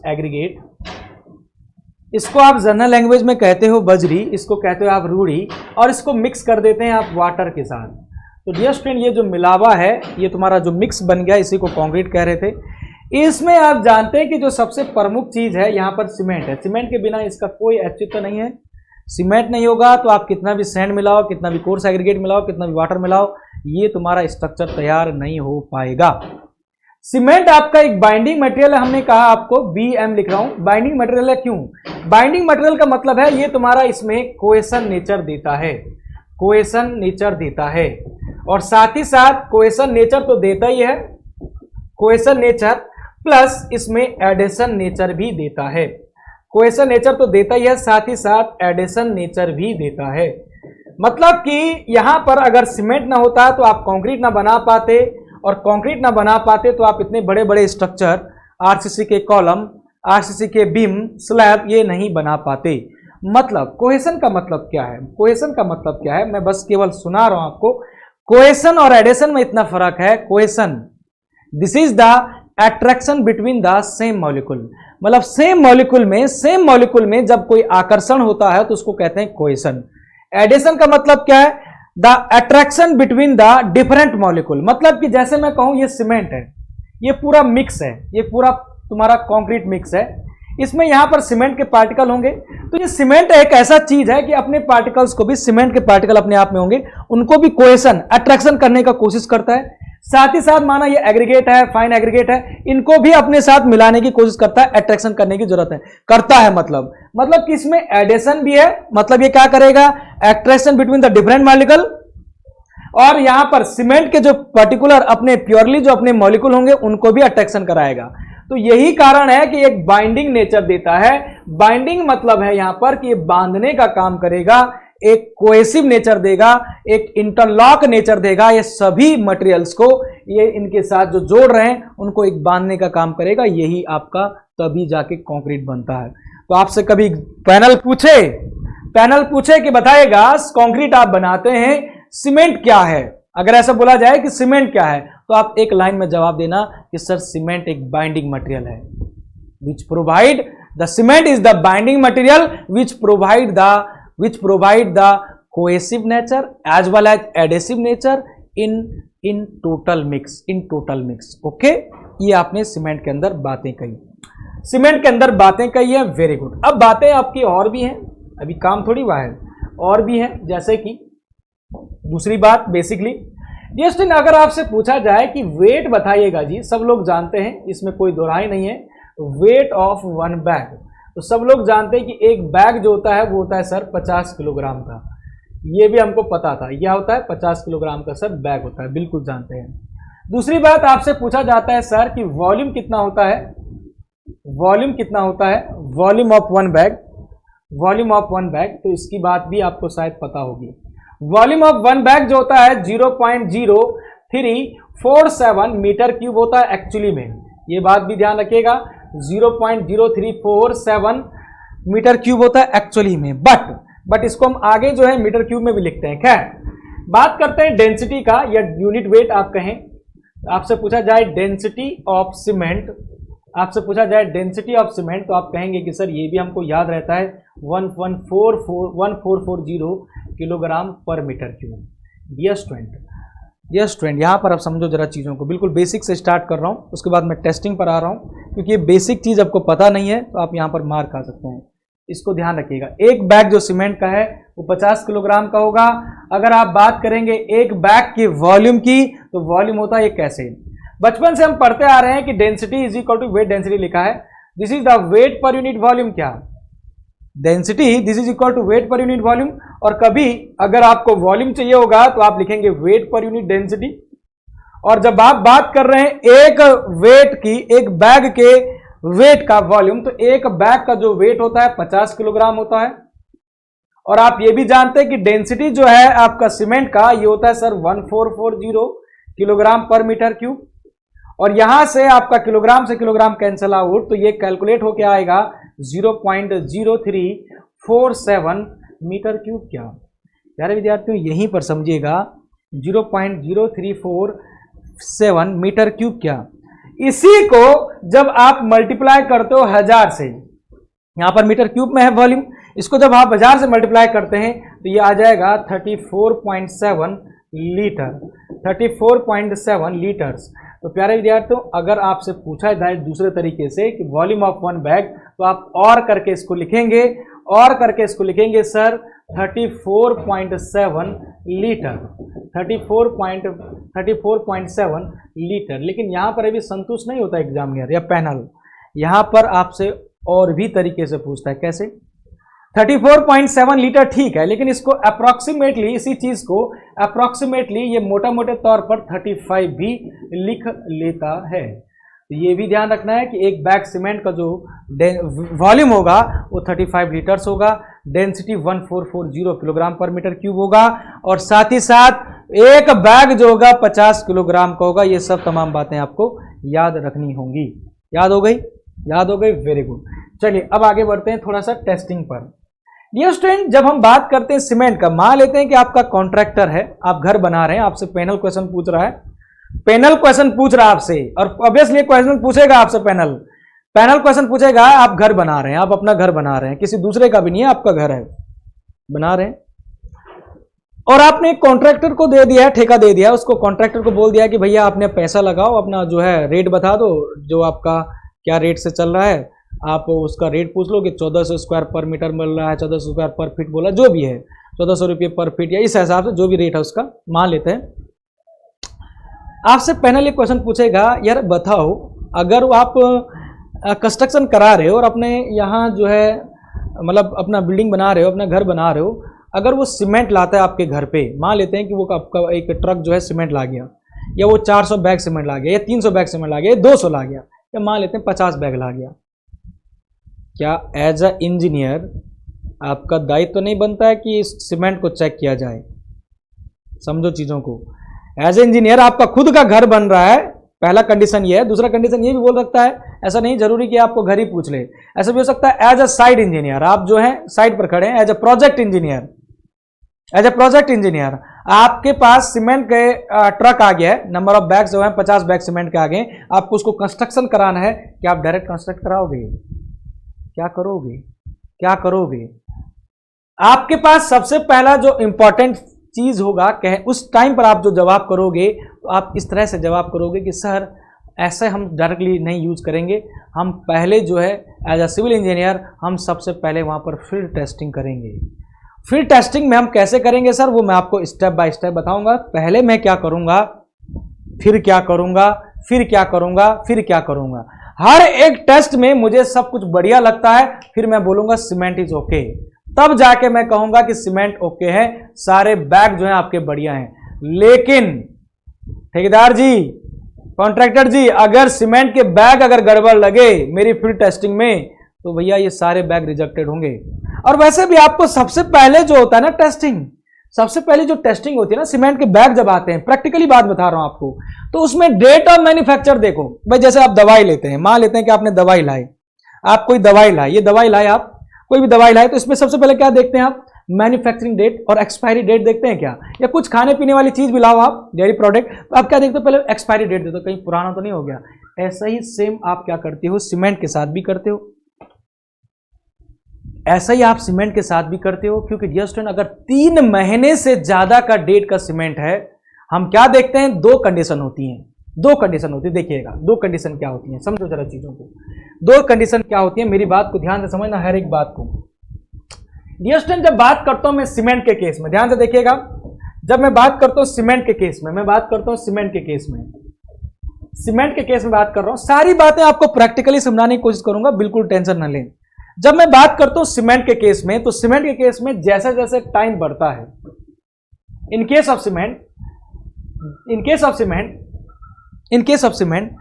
एग्रीगेट। इसको आप जनरल लैंग्वेज में कहते हो बजरी, इसको कहते हो आप रूढ़ी, और इसको मिक्स कर देते हैं आप वाटर के साथ। तो डियर स्टूडेंट, ये जो मिलावा है, ये तुम्हारा जो मिक्स बन गया, इसी को कंक्रीट कह रहे थे। इसमें आप जानते हैं कि जो सबसे प्रमुख चीज है यहाँ पर सीमेंट है। सीमेंट के बिना इसका कोई अस्तित्व नहीं है। सीमेंट नहीं होगा तो आप कितना भी सैंड मिलाओ, कितना भी कोर्स एग्रीगेट मिलाओ, कितना भी वाटर मिलाओ, ये तुम्हारा स्ट्रक्चर तैयार नहीं हो पाएगा। सीमेंट आपका एक बाइंडिंग मटेरियल है। हमने कहा आपको BM लिख रहा हूं, बाइंडिंग मटेरियल है। क्यों बाइंडिंग मटेरियल का मतलब है ये तुम्हारा इसमें कोहेशन नेचर देता है, और साथ ही साथ कोहेशन नेचर तो देता ही है, कोहेशन नेचर प्लस इसमें एडेशन नेचर भी देता है। कोहेशन नेचर तो देता ही है, साथ ही साथ एडेशन नेचर भी देता है। मतलब कि यहां पर अगर सीमेंट ना होता तो आप कंक्रीट ना बना पाते, और कंक्रीट ना बना पाते तो आप इतने बड़े बड़े स्ट्रक्चर, RCC के कॉलम, RCC के बीम, स्लैब, ये नहीं बना पाते। मतलब कोहेशन का मतलब क्या है? कोहेशन का मतलब क्या है? मैं बस केवल सुना रहा हूं आपको। कोहेशन और एडेशन में इतना फर्क है। Cohesion, this is the attraction between the same molecule. मतलब सेम मॉलिक्यूल में जब कोई आकर्षण होता है तो उसको कहते हैं कोहेशन। एडेशन का मतलब क्या है? The attraction between the different molecule. मतलब कि जैसे मैं कहूं ये सीमेंट है, ये पूरा मिक्स है, ये पूरा तुम्हारा कंक्रीट मिक्स है, इसमें यहां पर सीमेंट के पार्टिकल होंगे। तो ये सीमेंट एक ऐसा चीज है कि अपने पार्टिकल्स को भी, सीमेंट के पार्टिकल अपने आप में होंगे, उनको भी कोहेशन, अट्रैक्शन करने का कोशिश करता है। साथ ही साथ माना ये एग्रीगेट है, फाइन एग्रीगेट है, इनको भी अपने साथ मिलाने की कोशिश करता है, अट्रैक्शन करने की जरूरत है, करता है। मतलब कि इसमें एडेशन भी है। मतलब ये क्या करेगा? Attraction between the different molecule, और यहां पर सीमेंट के जो पर्टिकुलर अपने प्योरली जो अपने मॉलिक्यूल होंगे उनको भी अट्रैक्शन कराएगा। तो यही कारण है कि एक बाइंडिंग नेचर देता है। बाइंडिंग मतलब है यहां पर कि ये बांधने का काम करेगा, एक कोहेसिव नेचर देगा, एक इंटरलॉक नेचर देगा। ये सभी मटेरियल्स को ये इनके साथ जो जोड़ रहे हैं उनको एक बांधने का काम करेगा। यही आपका तभी जाके कंक्रीट बनता है। तो आपसे कभी पैनल पूछे कि बताएगा कंक्रीट आप बनाते हैं, सीमेंट क्या है? अगर ऐसा बोला जाए कि सीमेंट क्या है तो आप एक लाइन में जवाब देना कि सर सीमेंट एक बाइंडिंग मटेरियल है, which provide the cement is the binding material which provide the cohesive nature as well as adhesive nature in total mix. Okay, ये आपने सीमेंट के अंदर बातें कही, सीमेंट के अंदर बातें कही है, वेरी गुड। अब बातें आपकी और भी हैं, अभी काम थोड़ी हुआ है, और भी है। जैसे कि दूसरी बात बेसिकली ये स्टूडेंट, अगर आपसे पूछा जाए कि वेट बताइएगा जी, सब लोग जानते हैं, इसमें कोई दोहराई नहीं है, वेट ऑफ वन बैग। तो सब लोग जानते हैं कि एक बैग जो होता है वो होता है सर 50 किलोग्राम का, ये भी हमको पता था, यह होता है 50 किलोग्राम का सर बैग होता है, बिल्कुल जानते हैं। दूसरी बात आपसे पूछा जाता है सर कि वॉल्यूम कितना होता है, वॉल्यूम कितना होता है, volume of one bag, volume of one bag, तो इसकी बात भी आपको शायद पता होगी। वॉल्यूम ऑफ वन बैग जो होता है 0.0347 मीटर क्यूब होता है एक्चुअली में, ये बात भी ध्यान रखिएगा, 0.0347 मीटर क्यूब होता है एक्चुअली में, बट इसको हम आगे जो है मीटर क्यूब में भी लिखते हैं। खैर, बात करते हैं डेंसिटी का या यूनिट वेट आप कहें, आपसे पूछा जाए डेंसिटी ऑफ सीमेंट, आपसे पूछा जाए डेंसिटी ऑफ सीमेंट, तो आप कहेंगे कि सर ये भी हमको याद रहता है 1440 किलोग्राम पर मीटर क्यूब। यस स्टूडेंट, यहाँ पर आप समझो जरा चीज़ों को, बिल्कुल बेसिक से स्टार्ट कर रहा हूँ, उसके बाद मैं टेस्टिंग पर आ रहा हूँ, क्योंकि ये बेसिक चीज़ आपको पता नहीं है तो आप यहाँ पर मार खा सकते हैं, इसको ध्यान रखिएगा। एक बैग जो सीमेंट का है वो 50 किलोग्राम का होगा। अगर आप बात करेंगे एक बैग की वॉल्यूम की, तो वॉल्यूम होता है ये कैसे, बचपन से हम पढ़ते आ रहे हैं कि density is equal to weight density लिखा है, this is the weight per unit volume, क्या density this is equal to weight per unit volume. और कभी अगर आपको वॉल्यूम चाहिए होगा तो आप लिखेंगे वेट पर यूनिट डेंसिटी। और जब आप बात कर रहे हैं एक वेट की, एक बैग के वेट का वॉल्यूम, तो एक बैग का जो वेट होता है 50 किलोग्राम होता है। और आप ये भी जानते हैं कि डेंसिटी जो है आपका सीमेंट का ये होता है सर 1440 किलोग्राम पर मीटर क्यूब। और यहां से आपका किलोग्राम से किलोग्राम कैंसल आउट, तो ये कैलकुलेट होके आएगा 0.0347 मीटर क्यूब। क्या प्यारे विद्यार्थियों, यहीं पर समझिएगा 0.0347 मीटर क्यूब। क्या इसी को जब आप मल्टीप्लाई करते हो 1000 से, यहां पर मीटर क्यूब में है वॉल्यूम, इसको जब आप 1000 से मल्टीप्लाई करते हैं तो ये आ जाएगा 34.7 लीटर, 34.7 लीटर्स। तो प्यारे विद्यार्थियों, अगर आपसे पूछा जाए दूसरे तरीके से कि वॉल्यूम ऑफ वन बैग, तो आप और करके इसको लिखेंगे, और करके इसको लिखेंगे सर 34.7 लीटर, 34.7 लीटर। लेकिन यहां पर अभी संतुष्ट नहीं होता एग्जामिनर या पैनल, यहां पर आपसे और भी तरीके से पूछता है। कैसे? 34.7 लीटर ठीक है, लेकिन इसको अप्रॉक्सीमेटली, इसी चीज को अप्रॉक्सीमेटली ये मोटा मोटे तौर पर 35 भी लिख लेता है। तो ये भी ध्यान रखना है कि एक बैग सीमेंट का जो वॉल्यूम होगा वो 35 लीटर्स होगा, डेंसिटी 1440 किलोग्राम पर मीटर क्यूब होगा, और साथ ही साथ एक बैग जो होगा 50 किलोग्राम का होगा। ये सब तमाम बातें आपको याद रखनी होंगी। याद हो गई? याद हो गई, वेरी गुड। चलिए अब आगे बढ़ते हैं थोड़ा सा टेस्टिंग पर। डियर स्टूडेंट, जब हम बात करते हैं सीमेंट का, मान लेते हैं कि आपका कॉन्ट्रैक्टर है, आप घर बना रहे हैं, आपसे पैनल क्वेश्चन पूछ रहा है, पैनल क्वेश्चन पूछ रहा है आपसे, और ऑब्वियसली क्वेश्चन पूछेगा आपसे, पैनल क्वेश्चन पूछेगा। आप घर बना रहे हैं, आप अपना घर बना रहे हैं, किसी दूसरे का भी नहीं है, आपका घर है, बना रहे हैं, और आपने एक कॉन्ट्रैक्टर को दे दिया है, ठेका दे दिया, उसको कॉन्ट्रैक्टर को बोल दिया कि भैया आपने पैसा लगाओ, अपना जो है रेट बता दो, जो आपका क्या रेट से चल रहा है, आप उसका रेट पूछ लो कि 1400 स्क्वायर पर मीटर मिल रहा है, 1400 स्क्वायर पर फीट बोला, जो भी है 1400 रुपये पर फीट, या इस हिसाब से जो भी रेट है उसका मान लेते हैं। आपसे पैनल एक क्वेश्चन पूछेगा, यार बताओ, अगर आप कंस्ट्रक्शन करा रहे हो और अपने यहाँ जो है मतलब अपना बिल्डिंग बना रहे हो, अपना घर बना रहे हो, अगर वो सीमेंट लाता है आपके घर पे, मान लेते हैं कि वो आपका एक ट्रक जो है सीमेंट ला गया, या वो 400 बैग सीमेंट ला गया, या 300 बैग सीमेंट ला गया, या 200 ला गया, या मान लेते हैं 50 बैग ला गया, क्या एज अ इंजीनियर आपका दायित्व तो नहीं बनता है कि इस सीमेंट को चेक किया जाए? समझो चीज़ों को। एज ए इंजीनियर आपका खुद का घर बन रहा है, पहला कंडीशन ये है। दूसरा कंडीशन ये भी बोल सकता है, ऐसा नहीं जरूरी कि आपको घर ही पूछ ले, ऐसा भी हो सकता है एज अ साइड इंजीनियर, आप जो है साइड पर खड़े हैं, as a project engineer, as a project engineer आपके पास सीमेंट के ट्रक आ गया है, नंबर ऑफ बैग्स जो है 50 बैग सीमेंट के आ गए, आपको उसको कंस्ट्रक्शन कराना है, क्या आप डायरेक्ट कंस्ट्रक्ट कराओगे? क्या करोगे? क्या करोगे? आपके पास सबसे पहला जो इंपॉर्टेंट चीज होगा, कह उस टाइम पर आप जो जवाब करोगे तो आप इस तरह से जवाब करोगे कि सर ऐसे हम डायरेक्टली नहीं यूज करेंगे। हम पहले जो है एज अ सिविल इंजीनियर हम सबसे पहले वहाँ पर फील्ड टेस्टिंग करेंगे। फील्ड टेस्टिंग में हम कैसे करेंगे सर, वो मैं आपको स्टेप बाय स्टेप बताऊंगा। पहले मैं क्या करूंगा, फिर क्या करूंगा, फिर क्या करूंगा, फिर क्या करूंगा। हर एक टेस्ट में मुझे सब कुछ बढ़िया लगता है, फिर मैं बोलूंगा सीमेंट इज ओके, तब जाके मैं कहूंगा कि सीमेंट ओके है, सारे बैग जो है आपके बढ़िया हैं। लेकिन ठेकेदार जी, कॉन्ट्रैक्टर जी, अगर सीमेंट के बैग अगर गड़बड़ लगे मेरी फील्ड टेस्टिंग में, तो भैया ये सारे बैग रिजेक्टेड होंगे। और वैसे भी आपको सबसे पहले जो होता है ना टेस्टिंग, सबसे पहले जो टेस्टिंग होती है ना सीमेंट के बैग जब आते हैं, प्रैक्टिकली बात बता रहा हूं आपको, तो उसमें डेट ऑफ मैन्युफैक्चर देखो। भाई जैसे आप दवाई लेते हैं, मान लेते हैं कि आपने दवाई लाई, आप कोई दवाई लाए, ये दवाई लाए, आप कोई भी दवाई लाए, तो इसमें सबसे पहले क्या देखते हैं आप, मैन्युफैक्चरिंग डेट और एक्सपायरी डेट देखते हैं क्या। या कुछ खाने पीने वाली चीज भी लाओ आप, डेयरी प्रोडक्ट, तो आप क्या देखते हो, पहले एक्सपायरी डेट देखते हो, कहीं पुराना तो नहीं हो गया। ऐसा ही सेम आप क्या करते हो, सीमेंट के साथ भी करते हो। ऐसा ही आप सीमेंट के साथ भी करते हो, क्योंकि डियर स्टूडेंट अगर 3 महीने से ज्यादा का डेट का सीमेंट है, हम क्या देखते हैं, 2 कंडीशन होती हैं, 2 कंडीशन होती है। देखिएगा 2 कंडीशन क्या होती हैं, समझो जरा चीजों को। 2 कंडीशन क्या होती है, मेरी बात को ध्यान से समझना, हर एक बात को। डियर स्टूडेंट जब बात करता हूं मैं सीमेंट के केस में, ध्यान से देखिएगा, जब मैं बात करता हूं सीमेंट के केस में, मैं बात करता हूं सीमेंट के केस में, सीमेंट के केस में बात कर रहा हूं, सारी बातें आपको प्रैक्टिकली समझाने की कोशिश करूंगा, बिल्कुल टेंशन न लें। जब मैं बात करता हूं सीमेंट के केस में, तो सीमेंट के केस में जैसे जैसे टाइम बढ़ता है, इन case of cement, in case of cement, in case of cement,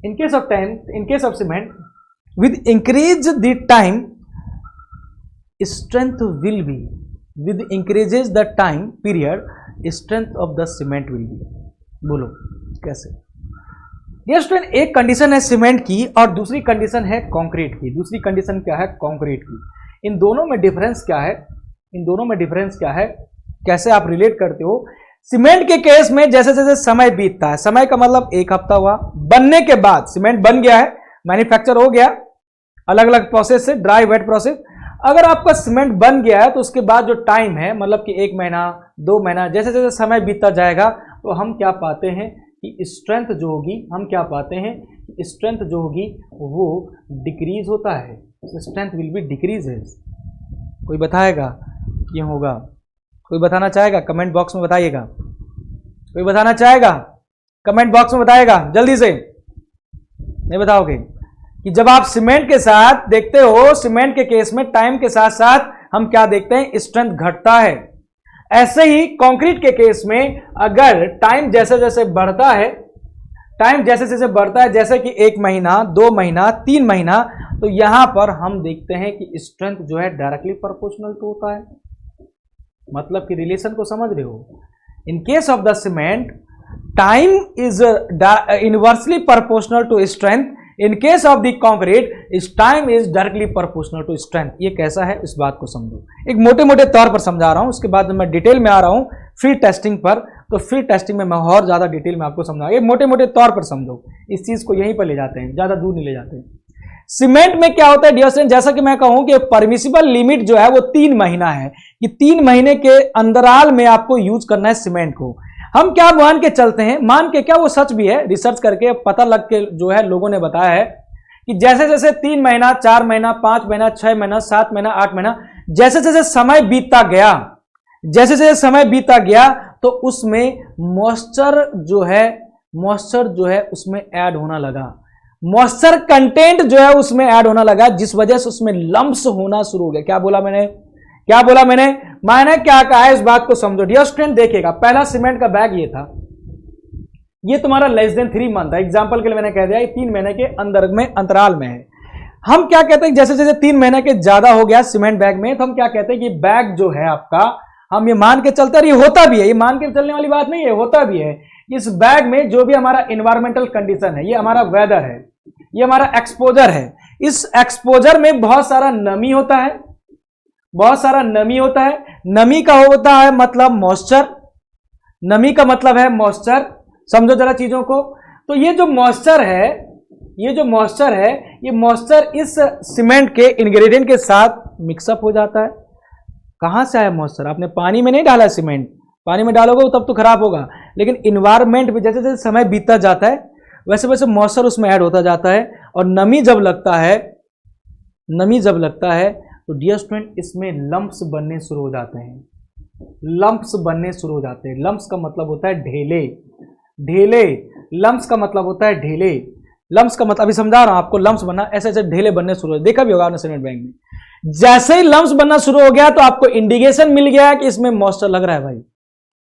in case of time, in case of cement, with increase the time strength will be, with increases the time period strength of the cement will be. बोलो कैसे। Dear student एक condition है cement की और दूसरी condition है concrete की। दूसरी कंडीशन क्या है, कंक्रीट की। इन दोनों में डिफरेंस क्या है, इन दोनों में डिफरेंस क्या है, कैसे आप रिलेट करते हो। सीमेंट के केस में जैसे जैसे समय बीतता है, समय का मतलब 1 हफ्ता हुआ, बनने के बाद सीमेंट बन गया है, मैन्युफैक्चर हो गया, अलग अलग प्रोसेस से, ड्राई वेट प्रोसेस। अगर आपका सीमेंट बन गया है तो उसके बाद जो टाइम है, मतलब कि 1 महीना 2 महीना, जैसे जैसे समय बीतता जाएगा, तो हम क्या पाते हैं कि स्ट्रेंथ जो होगी, हम क्या पाते हैं, स्ट्रेंथ जो होगी वो डिक्रीज होता है, स्ट्रेंथ विल बी डिक्रीज है। कोई बताएगा क्यों होगा, कोई बताना चाहेगा, कमेंट बॉक्स में बताइएगा। कोई बताना चाहेगा, कमेंट बॉक्स में बताएगा, जल्दी से। नहीं बताओगे कि जब आप सीमेंट के साथ देखते हो, सीमेंट के केस में टाइम के साथ साथ हम क्या देखते हैं, स्ट्रेंथ घटता है। ऐसे ही कंक्रीट के केस में अगर टाइम जैसे जैसे बढ़ता है, टाइम जैसे जैसे बढ़ता है, जैसे कि 1 महीना 2 महीना 3 महीना, तो यहां पर हम देखते हैं कि स्ट्रेंथ जो है डायरेक्टली प्रोपोर्शनल टू होता है। मतलब कि रिलेशन को समझ रहे हो। In case of the cement time is inversely proportional to strength, in case of the concrete इस time is directly proportional to strength. ये कैसा है, इस बात को समझो। एक मोटे मोटे तौर पर समझा रहा हूं, उसके बाद मैं डिटेल में आ रहा हूं फील्ड टेस्टिंग पर, तो फील्ड टेस्टिंग में मैं और ज्यादा डिटेल में आपको समझाऊंगा। ये मोटे मोटे तौर पर समझो, इस चीज को यहीं पर ले जाते हैं, ज्यादा दूर नहीं ले जाते। सीमेंट में क्या होता है डियर स्टूडेंट, जैसा कि मैं कहूं कि परमिसिबल लिमिट जो है वो 3 महीना है, कि 3 महीने के अंतराल में आपको यूज करना है सीमेंट को। हम क्या मान के चलते हैं, मान के क्या, वो सच भी है, रिसर्च करके पता लग के जो है लोगों ने बताया है कि जैसे जैसे 3 महीना 4 महीना 5 महीना 6 महीना 7 महीना 8 महीना, जैसे जैसे समय बीतता गया, जैसे जैसे समय बीतता गया, तो उसमें मॉइस्चर जो है उसमें ऐड होना लगा, मॉइस्चर कंटेंट जो है उसमें ऐड होना लगा, जिस वजह से उसमें लम्प्स होना शुरू हो गया। क्या बोला मैंने, क्या बोला मैंने क्या कहा है, इस बात को समझो। डियर स्टूडेंट देखिएगा, पहला सीमेंट का बैग ये था, ये तुम्हारा लेस देन 3 मंथ है, एग्जांपल के लिए मैंने कह दिया, ये 3 महीने के अंदर में अंतराल में है। हम क्या कहते हैं, जैसे जैसे 3 महीने के ज्यादा हो गया सीमेंट बैग में, तो हम क्या कहते हैं कि बैग जो है आपका, हम ये मान के चलते, ये होता भी है, ये मान के चलने वाली बात नहीं है, होता भी है। इस बैग में जो भी हमारा इन्वायरमेंटल कंडीशन है, ये हमारा वेदर है, ये हमारा एक्सपोजर है, इस एक्सपोजर में बहुत सारा नमी होता है, बहुत सारा नमी होता है। नमी का होता है मतलब मॉइस्चर, नमी का मतलब है मॉइस्चर, समझो जरा चीजों को। तो ये जो मॉइस्चर है, ये मॉइस्चर इस सीमेंट के इंग्रेडिएंट के साथ मिक्सअप हो जाता है। कहां से आया मॉइस्चर, आपने पानी में नहीं डाला सीमेंट, पानी में डालोगे तब तो खराब होगा, लेकिन इन्वायरमेंट में जैसे जैसे समय बीतता जाता है, वैसे वैसे मॉइस्चर उसमें ऐड होता जाता है और नमी जब लगता है तो डियर स्टूडेंट इसमें लम्प्स बनने शुरू हो जाते हैं। लम्प्स का मतलब होता है ढेले। लम्प्स का मतलब होता है ढेले। लम्प्स का मतलब अभी समझा रहा हूं आपको, लम्प्स बनना ऐसे ऐसे ढेले बनने शुरू हो, देखा भी होगा आपने सीमेंट बैंक में। जैसे ही लम्प्स बनना शुरू हो गया तो आपको इंडिकेशन मिल गया कि इसमें मॉइस्चर लग रहा है भाई।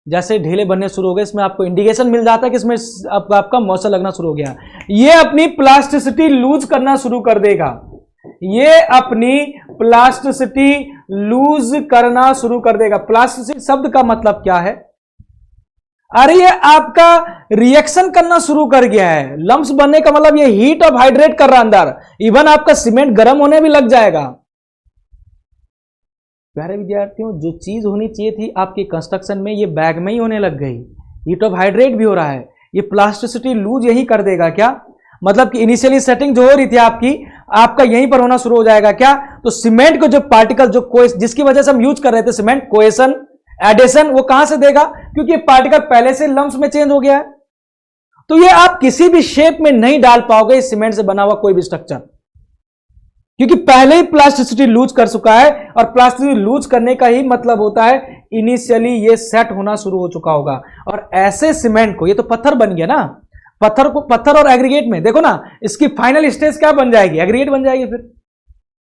जैसे ढेले बनने शुरू हो गए इसमें आपको इंडिकेशन मिल जाता है कि इसमें आपका मॉइस्चर लगना शुरू हो गया। ये अपनी प्लास्टिसिटी लूज करना शुरू कर देगा। प्लास्टिसिटी शब्द का मतलब क्या है? अरे ये आपका रिएक्शन करना शुरू कर गया है। लम्प्स बनने का मतलब ये हीट ऑफ हाइड्रेट कर रहा है अंदर। इवन आपका सीमेंट गर्म होने भी लग जाएगा। प्यारे विद्यार्थियों, जो चीज होनी चाहिए थी आपके कंस्ट्रक्शन में, ये बैग में ही होने लग गई। हीट ऑफ हाइड्रेट भी हो रहा है। ये प्लास्टिसिटी लूज यही कर देगा क्या? मतलब कि इनिशियली सेटिंग जो हो रही थी आपका यहीं पर होना शुरू हो जाएगा क्या? तो सीमेंट को जो पार्टिकल जिसकी वजह से हम यूज कर रहे थे सीमेंट, कोहेशन, एडिशन, वो कहां से देगा? क्योंकि पार्टिकल पहले से लम्प्स में चेंज हो गया है। तो ये आप किसी भी शेप में नहीं डाल पाओगे इस सीमेंट से बना हुआ कोई भी स्ट्रक्चर, क्योंकि पहले ही प्लास्टिसिटी लूज कर चुका है। और प्लास्टिसिटी लूज करने का ही मतलब होता है इनिशियली ये सेट होना शुरू हो चुका होगा। और ऐसे सीमेंट को, ये तो पत्थर बन गया ना, पत्थर और एग्रीगेट में देखो ना, इसकी फाइनल स्टेज क्या बन जाएगी? एग्रीगेट बन जाएगी। फिर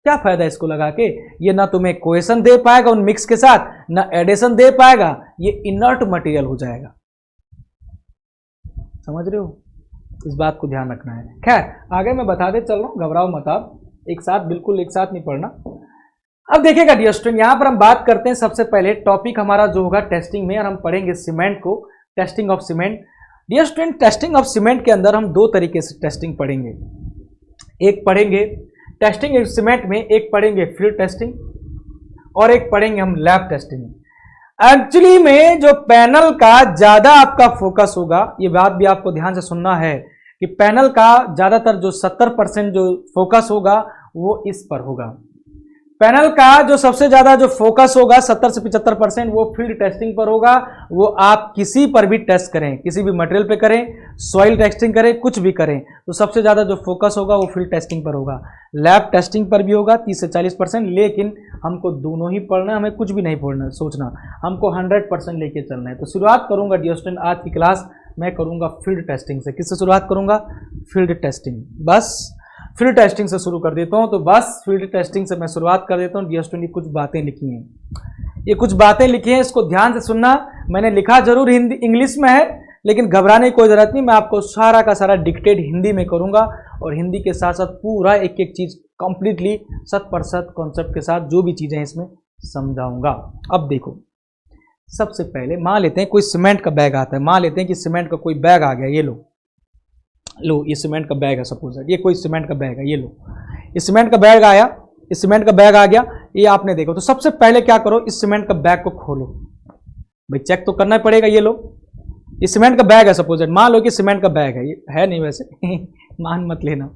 क्या फायदा इसको लगा के? ये ना तुम्हें कोहेशन दे पाएगा उन मिक्स के साथ, ना एडिशन दे पाएगा, ये इनर्ट मटेरियल हो जाएगा। समझ रहे हो? इस बात को ध्यान रखना है। खैर आगे मैं बता दे चल रहा हूं, घबराओ मत आप, बिल्कुल एक साथ नहीं पढ़ना। अब देखिएगा डियर स्टूडेंट, यहां पर हम बात करते हैं सबसे पहले टॉपिक हमारा जो होगा टेस्टिंग में, और हम पढ़ेंगे सीमेंट को, testing of cement. Dear student, testing of cement के अंदर हम दो तरीके से टेस्टिंग पढ़ेंगे। एक पढ़ेंगे टेस्टिंग सीमेंट में, एक पढ़ेंगे फील्ड टेस्टिंग और एक पढ़ेंगे हम लैब टेस्टिंग। एक्चुअली में जो पैनल का ज्यादा आपका फोकस होगा, ये बात भी आपको ध्यान से सुनना है कि पैनल का ज्यादातर जो 70% जो फोकस होगा वो इस पर होगा। पैनल का जो सबसे ज्यादा जो फोकस होगा 70 से 75% वो फील्ड टेस्टिंग पर होगा। वो आप किसी पर भी टेस्ट करें, किसी भी मटेरियल पे करें, सॉइल टेस्टिंग करें, कुछ भी करें, तो सबसे ज्यादा जो फोकस होगा वो फील्ड टेस्टिंग पर होगा। लैब टेस्टिंग पर भी होगा 30 से 40%, लेकिन हमको दोनों ही पढ़ना है, हमें कुछ भी नहीं पढ़ना सोचना, हमको 100% लेके चलना है। तो शुरुआत करूंगा डियर स्टूडेंट आज की क्लास मैं करूंगा फील्ड टेस्टिंग से। किससे शुरुआत करूंगा? Field testing. बस फील्ड टेस्टिंग से शुरू कर देता हूं। तो बस फील्ड टेस्टिंग से मैं शुरुआत कर देता हूं। डियर स्टूडेंट, कुछ बातें लिखी हैं, ये कुछ बातें लिखी हैं, इसको ध्यान से सुनना। मैंने लिखा जरूर हिंदी इंग्लिश में है, लेकिन घबराने की कोई जरूरत नहीं। मैं आपको सारा का सारा डिक्टेट हिंदी में करूंगा और हिंदी के साथ साथ पूरा एक एक चीज कंप्लीटली 100% कॉन्सेप्ट के साथ जो भी चीजें इसमें समझाऊंगा। अब देखो, सबसे पहले मान लेते हैं कोई सीमेंट का बैग आता है। मान लेते हैं कि सीमेंट का कोई बैग आ गया। ये लो ये सीमेंट का बैग है, सपोज ये कोई सीमेंट का बैग है। ये लो, इस सीमेंट का बैग आया, इस सीमेंट का बैग आ गया, ये आपने देखो। तो सबसे पहले क्या करो, इस सीमेंट का बैग को खोलो। भाई चेक तो करना पड़ेगा। ये लो, ये सीमेंट का बैग है, सपोज मान लो कि सीमेंट का बैग है। ये है नहीं वैसे मान मत लेना,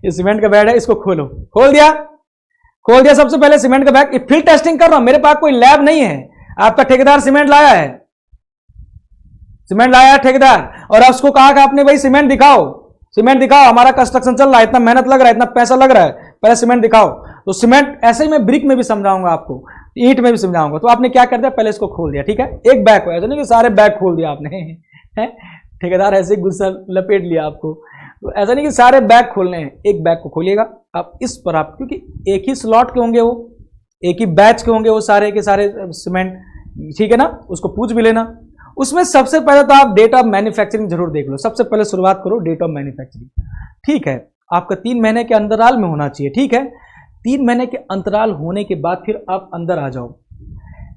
ये सीमेंट का बैग है, इसको खोलो। खोल दिया सबसे पहले सीमेंट का बैग। फील्ड टेस्टिंग कर रहा हूं, मेरे पास कोई लैब नहीं है। आपका ठेकेदार सीमेंट लाया है, ठेकेदार, और उसको कहा कि आपने भाई सीमेंट दिखाओ, हमारा कंस्ट्रक्शन चल रहा है, इतना मेहनत लग रहा है, इतना पैसा लग रहा है, पहले सीमेंट दिखाओ। तो सीमेंट ऐसे ही मैं ब्रिक में भी समझाऊंगा आपको, ईंट में भी समझाऊंगा। तो आपने क्या कर दिया, पहले इसको खोल दिया, ठीक है, एक बैग को, ऐसा नहीं कि सारे बैग खोल दिया आपने ठेकेदार ऐसे गुस्सा लपेट लिया आपको। तो ऐसा नहीं कि सारे बैग खोलने हैं, एक बैग को खोलिएगा आप इस पर। आप क्योंकि एक ही स्लॉट के होंगे, वो एक ही बैच के होंगे, वो सारे के सारे सीमेंट, ठीक है ना, उसको पूछ भी लेना। उसमें सबसे पहले तो आप डेट ऑफ मैन्युफैक्चरिंग जरूर देख लो। सबसे पहले शुरुआत करो डेट ऑफ मैन्युफैक्चरिंग, ठीक है, आपका 3 महीने के अंतराल में होना चाहिए, ठीक है। 3 महीने के अंतराल होने के बाद फिर आप अंदर आ जाओ।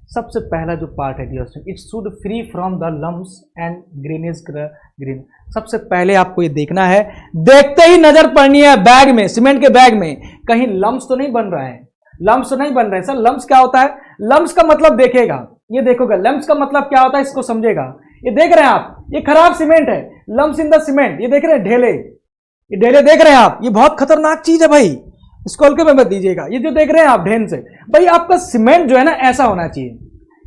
सबसे पहला जो पार्ट है dear student, it should free from the lumps and greyish green. सबसे पहले आपको ये देखना है, देखते ही नजर पड़नी है बैग में, सीमेंट के बैग में कहीं लम्प्स तो नहीं बन रहा है। लम्प्स नहीं बन रहे सर। लम्प्स क्या होता है? लम्प्स का मतलब देखेगा, ये देखोगे लम्प्स का मतलब क्या होता है, इसको समझेगा। ये देख रहे हैं आप, ये खराब सीमेंट है, लम्प्स इन द सीमेंट, ये देख रहे हैं ढेले, ये ढेले देख रहे हैं आप, ये बहुत खतरनाक चीज है भाई, इसको हल्के में मत दीजिएगा। ये जो देख रहे हैं आप ढेन से, भाई आपका सीमेंट जो है ना ऐसा होना चाहिए,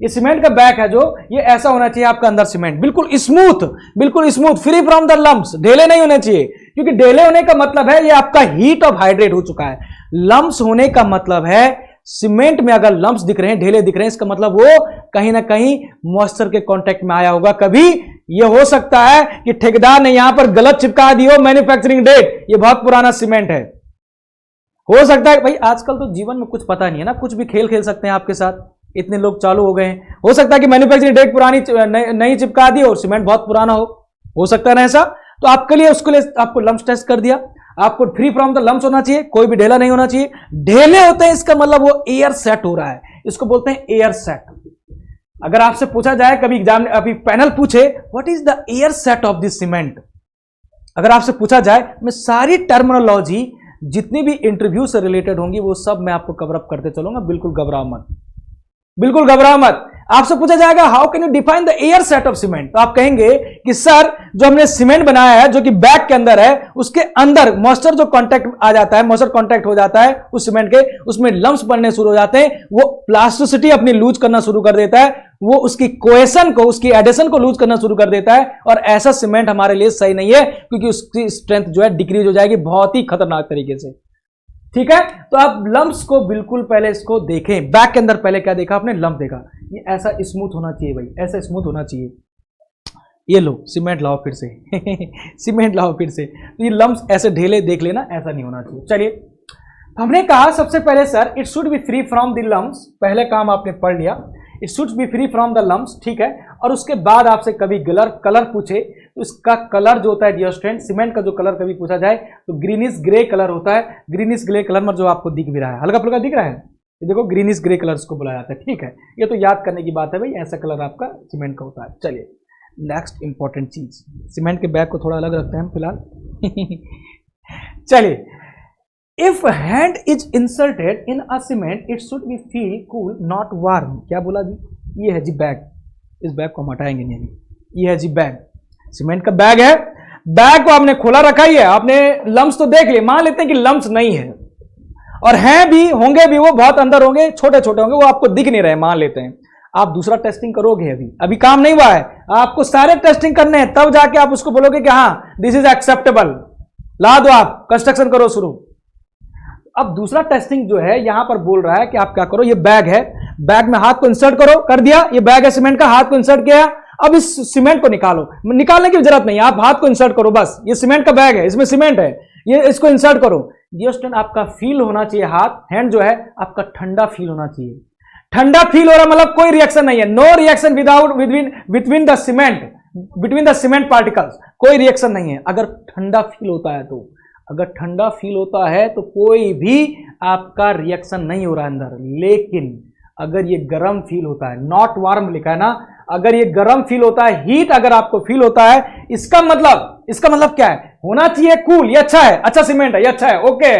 ये सीमेंट का बैग है जो, ये ऐसा होना चाहिए आपका अंदर सीमेंट, बिल्कुल smooth, free from the lumps, ढेले नहीं होने चाहिए, क्योंकि ढेले होने का मतलब है ये आपका हीट ऑफ हाइड्रेट हो चुका है। लम्प्स होने का मतलब है सीमेंट में अगर लम्प्स दिख रहे हैं, ढेले दिख रहे हैं, इसका मतलब वो कहीं ना कहीं मॉइस्चर के कांटेक्ट में आया होगा। कभी ये हो सकता है कि ठेकेदार ने यहां पर गलत चिपका दी हो मैन्युफैक्चरिंग डेट, ये बहुत पुराना सीमेंट है। हो सकता है भाई, आजकल तो जीवन में कुछ पता नहीं है ना, कुछ भी खेल खेल सकते हैं आपके साथ, इतने लोग चालू हो गए हैं। हो सकता है कि मैन्युफैक्चरिंग डेट पुरानी नहीं चिपका दी और सीमेंट बहुत पुराना हो सकता है ना ऐसा। तो आपके लिए, उसके लिए आपको लम्प्स टेस्ट कर दिया, आपको फ्री फ्रॉम द लम्प्स होना चाहिए, कोई भी ढेला नहीं होना चाहिए। ढेले होते हैं इसका मतलब वो एयर सेट हो रहा है, इसको बोलते हैं एयर सेट। अगर आपसे पूछा जाए कभी एग्जाम, अभी पैनल पूछे what is the air set of this cement, अगर आपसे पूछा जाए, मैं सारी टर्मिनोलॉजी जितनी भी इंटरव्यू से रिलेटेड होंगी वो सब मैं आपको कवर अप करते चलूंगा, बिल्कुल घबराओ मत, बिल्कुल घबराओ मत। आपसे पूछा जाएगा how can you define the air set of cement, तो आप कहेंगे कि सर जो हमने सीमेंट बनाया है जो कि बैग के अंदर है, उसके अंदर मॉइस्चर जो कांटेक्ट आ जाता है, मॉइस्चर कांटेक्ट हो जाता है उस सीमेंट के, उसमें लम्प्स बनने शुरू हो जाते हैं, वो प्लास्टिसिटी अपनी लूज करना शुरू कर देता है, वो उसकी कोहेशन को, उसकी एडिशन को लूज करना शुरू कर देता है, और ऐसा सीमेंट हमारे लिए सही नहीं है, क्योंकि उसकी स्ट्रेंथ जो है डिक्रीज हो जाएगी बहुत ही खतरनाक तरीके से। ठीक है, तो आप लम्प्स को बिल्कुल पहले इसको देखें, बैग के अंदर पहले क्या देखा आपने, लम्प देखा, ये ऐसा स्मूथ होना चाहिए भाई, ऐसा स्मूथ होना चाहिए। ये लो सीमेंट लाओ फिर से सीमेंट लाओ फिर से, तो ये लम्प्स ऐसे ढेले देख लेना, ऐसा नहीं होना चाहिए। चलिए, हमने कहा सबसे पहले sir it should be free from the lumps, पहले काम आपने पढ़ लिया, it should be free from the lumps, ठीक है। और उसके बाद आपसे कभी कलर पूछे तो इसका कलर जो होता है डियर स्टूडेंट, सीमेंट का जो कलर कभी पूछा जाए तो ग्रीनिश ग्रे कलर होता है, ग्रीनिश ग्रे कलर में जो आपको दिख भी रहा है, हल्का फुल्का दिख रहा है, ये देखो ग्रीनिश ग्रे कलर इसको बुलाया जाता है, ठीक है। ये तो याद करने की बात है भाई, ऐसा कलर आपका सीमेंट का होता है। चलिए नेक्स्ट इंपॉर्टेंट चीज, सीमेंट के बैग को थोड़ा अलग रखते हैं हम फिलहाल चलिए, if hand is inserted in a cement it should B feel cool not warm, क्या बोला जी, ये है जी बैग, इस बैग को हम हटाएंगे नहीं अभी, ये है जी बैग, सीमेंट का बैग है, बैग को आपने खोला रखा ही है, आपने लम्प्स तो देख लिए, मान लेते हैं कि लम्प्स नहीं है, और हैं भी, होंगे भी, वो बहुत अंदर होंगे, छोटे छोटे होंगे, वो आपको दिख नहीं रहे, मान लेते हैं। आप दूसरा टेस्टिंग करोगे, अभी काम नहीं हुआ है, आपको सारे टेस्टिंग करने हैं, तब जाके आप उसको बोलोगे कि हाँ दिस इज एक्सेप्टेबल, ला दो, आप कंस्ट्रक्शन करो शुरू। अब दूसरा टेस्टिंग जो है यहां पर बोल रहा है कि आप क्या करो, ये बैग है, बैग में हाथ को इंसर्ट करो, कर दिया, ये बैग है सीमेंट का, हाथ को इंसर्ट किया, अब इस सीमेंट को निकालो, निकालने की जरूरत नहीं, आप हाथ को इंसर्ट करो बस, ये सीमेंट का बैग है, इसमें सीमेंट है, ये इसको इंसर्ट करो। ये स्टूडेंट आपका फील होना चाहिए, हाथ, हैंड जो है आपका ठंडा फील होना चाहिए, ठंडा फील हो रहा मतलब कोई रिएक्शन नहीं है, no reaction without between the cement, between the cement particles, कोई रिएक्शन नहीं है। अगर ठंडा फील होता है तो, अगर ठंडा फील होता है तो कोई भी आपका रिएक्शन नहीं हो रहा है अंदर, लेकिन अगर ये गर्म फील होता है, नॉट वार्म लिखा है ना, अगर ये गर्म फील होता है, हीट अगर आपको फील होता है, इसका मतलब क्या है, होना चाहिए कूल, ये अच्छा है, अच्छा सीमेंट है, ये अच्छा है, ओके।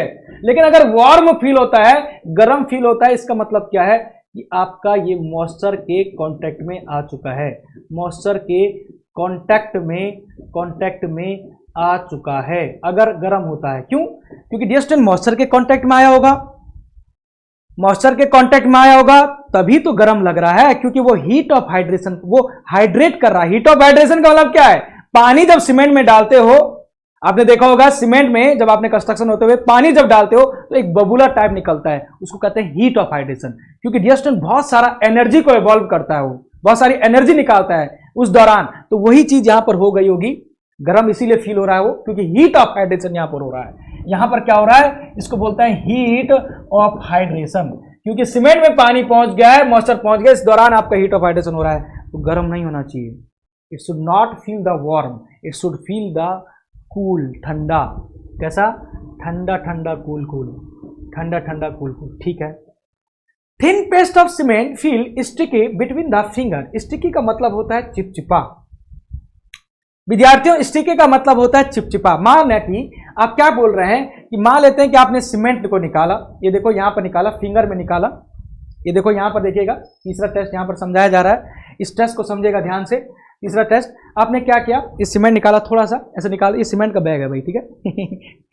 लेकिन अगर वार्म फील होता है, गर्म फील होता है, इसका मतलब क्या है कि आपका ये मॉइस्चर के कांटेक्ट में आ चुका है, मॉइस्चर के कांटेक्ट में आ चुका है। अगर गर्म होता है, क्यों, क्योंकि डियर स्टूडेंट मॉइस्चर के कांटेक्ट में आया होगा, मॉइस्चर के कांटेक्ट में आया होगा तभी तो गर्म लग रहा है, क्योंकि वो हीट ऑफ हाइड्रेशन, वो हाइड्रेट कर रहा है। हीट ऑफ हाइड्रेशन का मतलब क्या है, पानी जब सीमेंट में डालते हो, आपने देखा होगा सीमेंट में जब आपने कंस्ट्रक्शन होते हुए पानी जब डालते हो तो एक बबूला टाइप निकलता है, उसको कहते हैं हीट ऑफ हाइड्रेशन, क्योंकि डियर स्टूडेंट बहुत सारा एनर्जी को इवॉल्व करता है, वो बहुत सारी एनर्जी निकालता है उस दौरान, तो वही चीज यहां पर हो गई होगी, गर्म इसीलिए फील हो रहा है वो, क्योंकि हीट ऑफ हाइड्रेशन यहां पर हो रहा है। यहां पर क्या हो रहा है, इसको बोलते हैं हीट ऑफ हाइड्रेशन, क्योंकि सीमेंट में पानी पहुंच गया है, मॉइस्चर पहुंच गया, इस दौरान आपका हीट ऑफ हाइड्रेशन हो रहा है, तो गर्म नहीं होना चाहिए। It should not feel the warm, it should feel the cool, ठंडा, कैसा, ठंडा ठंडा कूल कूल, ठंडा ठंडा कूल कूल, ठीक है। Thin paste of cement feel sticky between the finger, sticky का मतलब होता है चिपचिपा, विद्यार्थियों स्टिकी का मतलब होता है चिपचिपा। मान है कि आप क्या बोल रहे हैं कि मान लेते हैं कि आपने सीमेंट को निकाला, ये देखो यहां पर निकाला, फिंगर में निकाला, ये देखो यहां पर देखिएगा, तीसरा टेस्ट यहां पर समझाया जा रहा है, इस टेस्ट को समझेगा ध्यान से। तीसरा टेस्ट, आपने क्या किया, इस सीमेंट निकाला, थोड़ा सा ऐसे निकाला, ये सीमेंट का बैग है भाई, ठीक है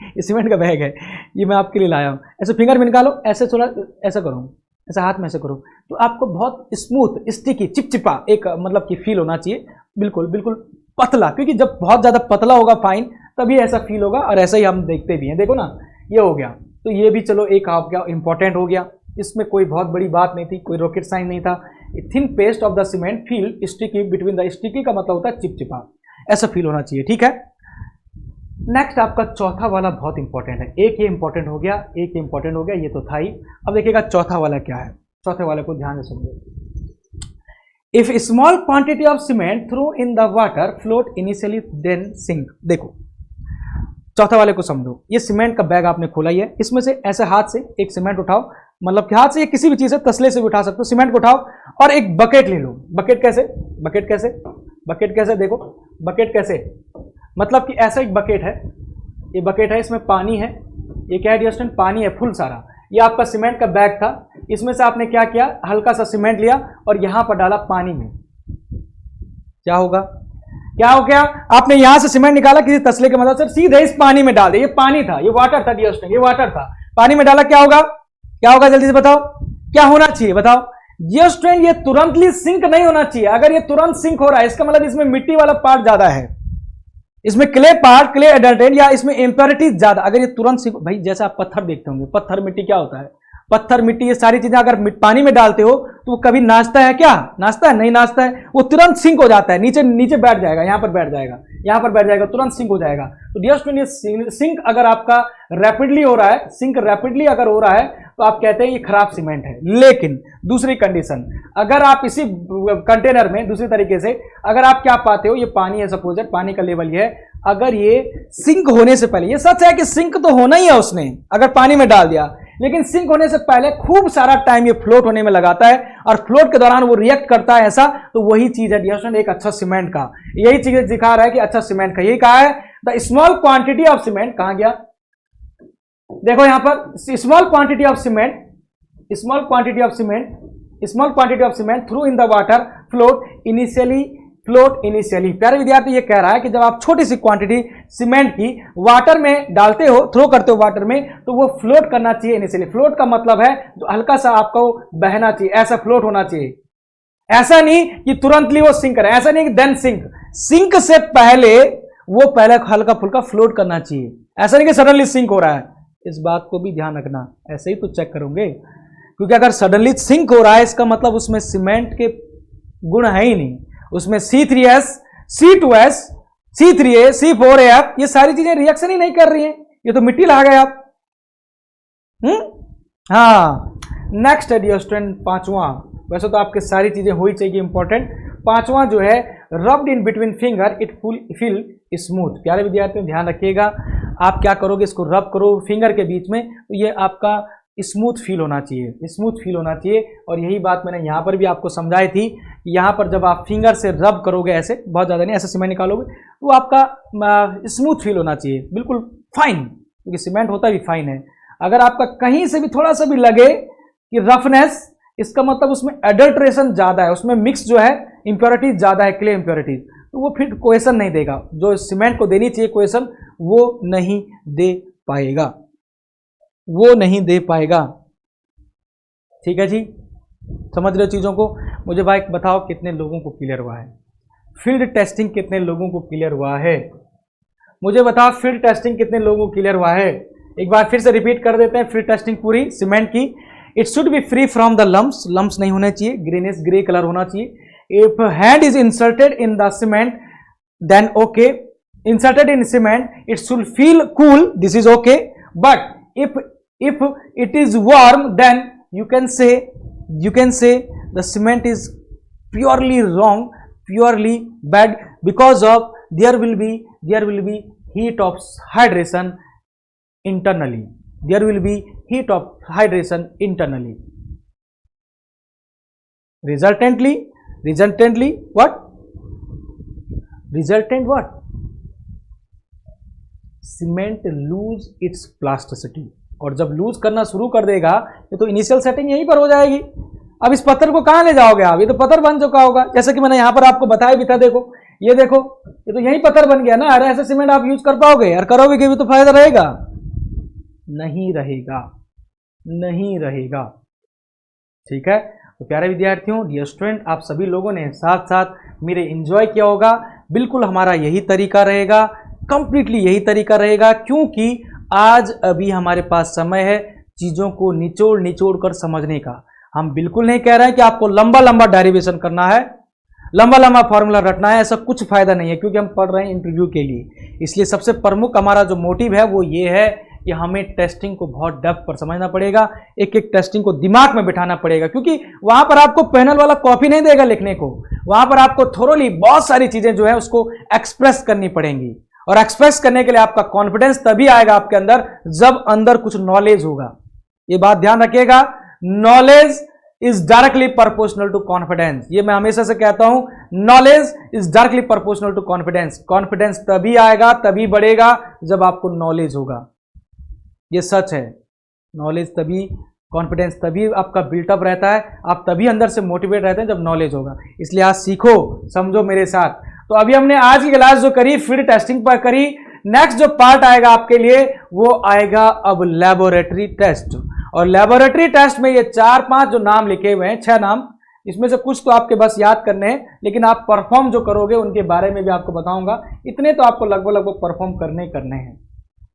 ये सीमेंट का बैग है, ये मैं आपके लिए लाया हूं, ऐसे फिंगर में निकालो, ऐसे थोड़ा ऐसा करो, ऐसा हाथ में ऐसे करो तो आपको बहुत स्मूथ स्टिकी चिपचिपा एक मतलब कि फील होना चाहिए, बिल्कुल बिल्कुल पतला, क्योंकि जब बहुत ज़्यादा पतला होगा फाइन तभी ऐसा फील होगा, और ऐसा ही हम देखते भी हैं। देखो ना ये हो गया, तो ये भी चलो एक आपका इंपॉर्टेंट हो गया, इसमें कोई बहुत बड़ी बात नहीं थी, कोई रॉकेट साइंस नहीं था। Thin paste of the cement feel sticky between the, sticky का मतलब होता है चिपचिपा, ऐसा फील होना चाहिए, ठीक है। नेक्स्ट आपका चौथा वाला बहुत इंपॉर्टेंट है, एक ये इंपॉर्टेंट हो गया, एक ये इंपॉर्टेंट हो गया, ये तो था ही। अब देखिएगा चौथा वाला क्या है, चौथे वाले को ध्यान से समझो। If small quantity of cement through in the water float initially then sink. देखो चौथा वाले को समझो, ये सीमेंट का बैग आपने खोला ही है, इसमें से ऐसे हाथ से एक सीमेंट उठाओ, मतलब कि हाथ से किसी भी चीज से, तसले से भी उठा सकते हो, सीमेंट को उठाओ और एक बकेट ले लो। बकेट कैसे, बकेट कैसे, बकेट कैसे, देखो बकेट कैसे, मतलब कि ऐसा एक बकेट है, ये बकेट है, इसमें पानी है, ये क्या है डियर स्टूडेंट, पानी है फुल सारा। ये आपका सीमेंट का बैग था, इसमें से आपने क्या किया, हल्का सा सीमेंट लिया और यहां पर डाला पानी में, क्या होगा, क्या हो गया, आपने यहां से सीमेंट निकाला किसी तसले के मदद से, सीधे इस पानी में डाल दिया। ये पानी था, ये वाटर था डियर स्टूडेंट, ये वाटर था, पानी में डाला, क्या होगा, क्या होगा, जल्दी से बताओ क्या होना चाहिए, बताओ डियर स्टूडेंट। ये तुरंतली सिंक नहीं होना चाहिए, अगर ये तुरंत सिंक हो रहा है इसका मतलब इसमें मिट्टी वाला पार्ट ज्यादा है, इसमें क्ले पार्ट, क्ले एडल्टेंट या इसमें इंप्योरिटीज ज्यादा। अगर ये तुरंत सिंक, भाई जैसे आप पत्थर देखते होंगे, पत्थर मिट्टी क्या होता है, पत्थर मिट्टी ये सारी चीजें अगर पानी में डालते हो तो वो कभी नाचता है क्या, नाचता है, नहीं नाचता है, वो तुरंत सिंक हो जाता है, नीचे नीचे बैठ जाएगा, यहां पर बैठ जाएगा, यहां पर बैठ जाएगा, तुरंत सिंक हो जाएगा। तो डियर स्टूडेंट सिंक अगर आपका रैपिडली हो रहा है, सिंक रैपिडली अगर हो रहा है तो आप कहते हैं ये खराब सीमेंट है। लेकिन दूसरी कंडीशन, अगर आप इसी कंटेनर में दूसरी तरीके से अगर आप क्या पाते हो, ये पानी है सपोज, पानी का लेवल ये है, अगर ये सिंक होने से पहले, ये सच है कि सिंक तो होना ही है उसने अगर पानी में डाल दिया, लेकिन सिंक होने से पहले खूब सारा टाइम ये फ्लोट होने में लगाता है और फ्लोट के दौरान वो रिएक्ट करता है ऐसा, तो वही चीज है डियर स्टूडेंट एक अच्छा सीमेंट का, यही चीज दिखा रहा है कि अच्छा सीमेंट का, यही कहा है the small quantity of cement, कहां गया, देखो यहां पर small quantity of cement, small quantity of cement, small quantity of cement through in the water float initially, float initially. प्यारे विद्यार्थी ये कह रहा है कि जब आप छोटी सी क्वांटिटी सीमेंट की वाटर में डालते हो, थ्रो करते हो वाटर में, तो वो फ्लोट करना चाहिए इनिशियली। फ्लोट का मतलब है जो हल्का सा आपको बहना चाहिए, ऐसा फ्लोट होना चाहिए, ऐसा नहीं कि तुरंतली वो सिंक करे, ऐसा नहीं कि देन सिंक, सिंक से पहले वो पहले हल्का फुल्का फ्लोट करना चाहिए, ऐसा नहीं कि सडनली सिंक हो रहा है। इस बात को भी ध्यान रखना, ऐसे ही तो चेक करोगे, क्योंकि अगर सडनली सिंक हो रहा है इसका मतलब उसमें सीमेंट के गुण है ही नहीं, उसमें C3S, C2S, C3A, C4AF ये सारी चीजें रिएक्शन ही नहीं कर रही हैं, ये तो मिट्टी ला गए आप। हाँ नेक्स्ट है डियर स्टूडेंट पांचवा, वैसे तो आपके सारी चीजें हो ही चाहिए इंपॉर्टेंट, पांचवा जो है rubbed in between finger it feel smooth. प्यारे विद्यार्थियों ध्यान रखिएगा, आप क्या करोगे, इसको रब करो फिंगर के बीच में, तो ये आपका स्मूथ फील होना चाहिए, स्मूथ फील होना चाहिए। और यही बात मैंने यहाँ पर भी आपको समझाई थी, यहाँ पर जब आप फिंगर से रब करोगे ऐसे, बहुत ज़्यादा नहीं, ऐसे सीमेंट निकालोगे तो आपका स्मूथ फील होना चाहिए, बिल्कुल फाइन, क्योंकि सीमेंट होता भी फाइन है। अगर आपका कहीं से भी थोड़ा सा भी लगे कि रफनेस, इसका मतलब उसमें एडल्ट्रेशन ज़्यादा है, उसमें मिक्स जो है इम्प्योरिटीज ज़्यादा है, क्ले इम्प्योरिटीज, तो वो फिर कोहेसन नहीं देगा, जो सीमेंट को देनी चाहिए कोहेसन वो नहीं दे पाएगा, वो नहीं दे पाएगा। ठीक है जी, समझ रहे हो चीज़ों को। मुझे भाई बताओ कितने लोगों को क्लियर हुआ है, फील्ड टेस्टिंग कितने लोगों को क्लियर हुआ है, मुझे बताओ फील्ड टेस्टिंग कितने लोगों को क्लियर हुआ है। एक बार फिर से रिपीट कर देते हैं, फील्ड टेस्टिंग पूरी सीमेंट की। It should be free from the lumps, lumps नहीं होने चाहिए, ग्रीनिश ग्रे कलर होना चाहिए। If hand is inserted in the cement then okay, inserted in cement it should feel cool, this is okay, but if it is warm then you can say the cement is purely wrong, purely bad, because of there will be heat of hydration internally, there will be heat of hydration internally, resultantly what, resultant what, cement lose its plasticity, और जब loose करना शुरू कर देगा तो initial setting यहीं पर हो जाएगी। अब इस पत्थर को कहां ले जाओगे आप, ये तो पत्थर बन चुका होगा, जैसे कि मैंने यहां पर आपको बताया भी था, देखो ये देखो, ये तो यही पत्थर बन गया ना। अरे ऐसे सीमेंट आप यूज कर पाओगे यार, करोगे कि भी तो फायदा रहेगा, नहीं रहेगा, नहीं रहेगा। ठीक है, तो प्यारे विद्यार्थियों, डियर स्टूडेंट, आप सभी लोगों ने साथ साथ मेरे एंजॉय किया होगा। बिल्कुल हमारा यही तरीका रहेगा, कंप्लीटली यही तरीका रहेगा, क्योंकि आज अभी हमारे पास समय है चीज़ों को निचोड़ निचोड़ कर समझने का। हम बिल्कुल नहीं कह रहे हैं कि आपको लंबा लंबा डेरिवेशन करना है, लंबा लंबा फॉर्मूला रटना है, ऐसा कुछ फायदा नहीं है, क्योंकि हम पढ़ रहे हैं इंटरव्यू के लिए। इसलिए सबसे प्रमुख हमारा जो मोटिव है वो ये है कि हमें टेस्टिंग को बहुत डेप्थ पर समझना पड़ेगा, एक एक टेस्टिंग को दिमाग में बिठाना पड़ेगा, क्योंकि वहां पर आपको पैनल वाला कॉपी नहीं देगा लिखने को, वहां पर आपको थोरोली बहुत सारी चीजें जो है उसको एक्सप्रेस करनी पड़ेंगी। और एक्सप्रेस करने के लिए आपका कॉन्फिडेंस तभी आएगा आपके अंदर जब अंदर कुछ नॉलेज होगा। ये बात ध्यान रखिएगा, knowledge is directly proportional to confidence. ये मैं हमेशा से कहता हूं, knowledge is directly proportional to confidence. Confidence तभी आएगा, तभी बढ़ेगा जब आपको नॉलेज होगा। ये सच है, नॉलेज तभी, कॉन्फिडेंस तभी आपका बिल्टअप रहता है, आप तभी अंदर से मोटिवेट रहते हैं जब नॉलेज होगा। इसलिए आज सीखो, समझो मेरे साथ। तो अभी हमने आज की क्लास जो करी फील्ड टेस्टिंग पर करी, नेक्स्ट जो पार्ट आएगा आपके लिए वो आएगा अब लेबोरेटरी टेस्ट। और लेबोरेटरी टेस्ट में ये 4-5 जो नाम लिखे हुए हैं, 6 नाम, इसमें से कुछ तो आपके बस याद करने हैं, लेकिन आप परफॉर्म जो करोगे उनके बारे में भी आपको बताऊंगा। इतने तो आपको लगभग परफॉर्म करने हैं।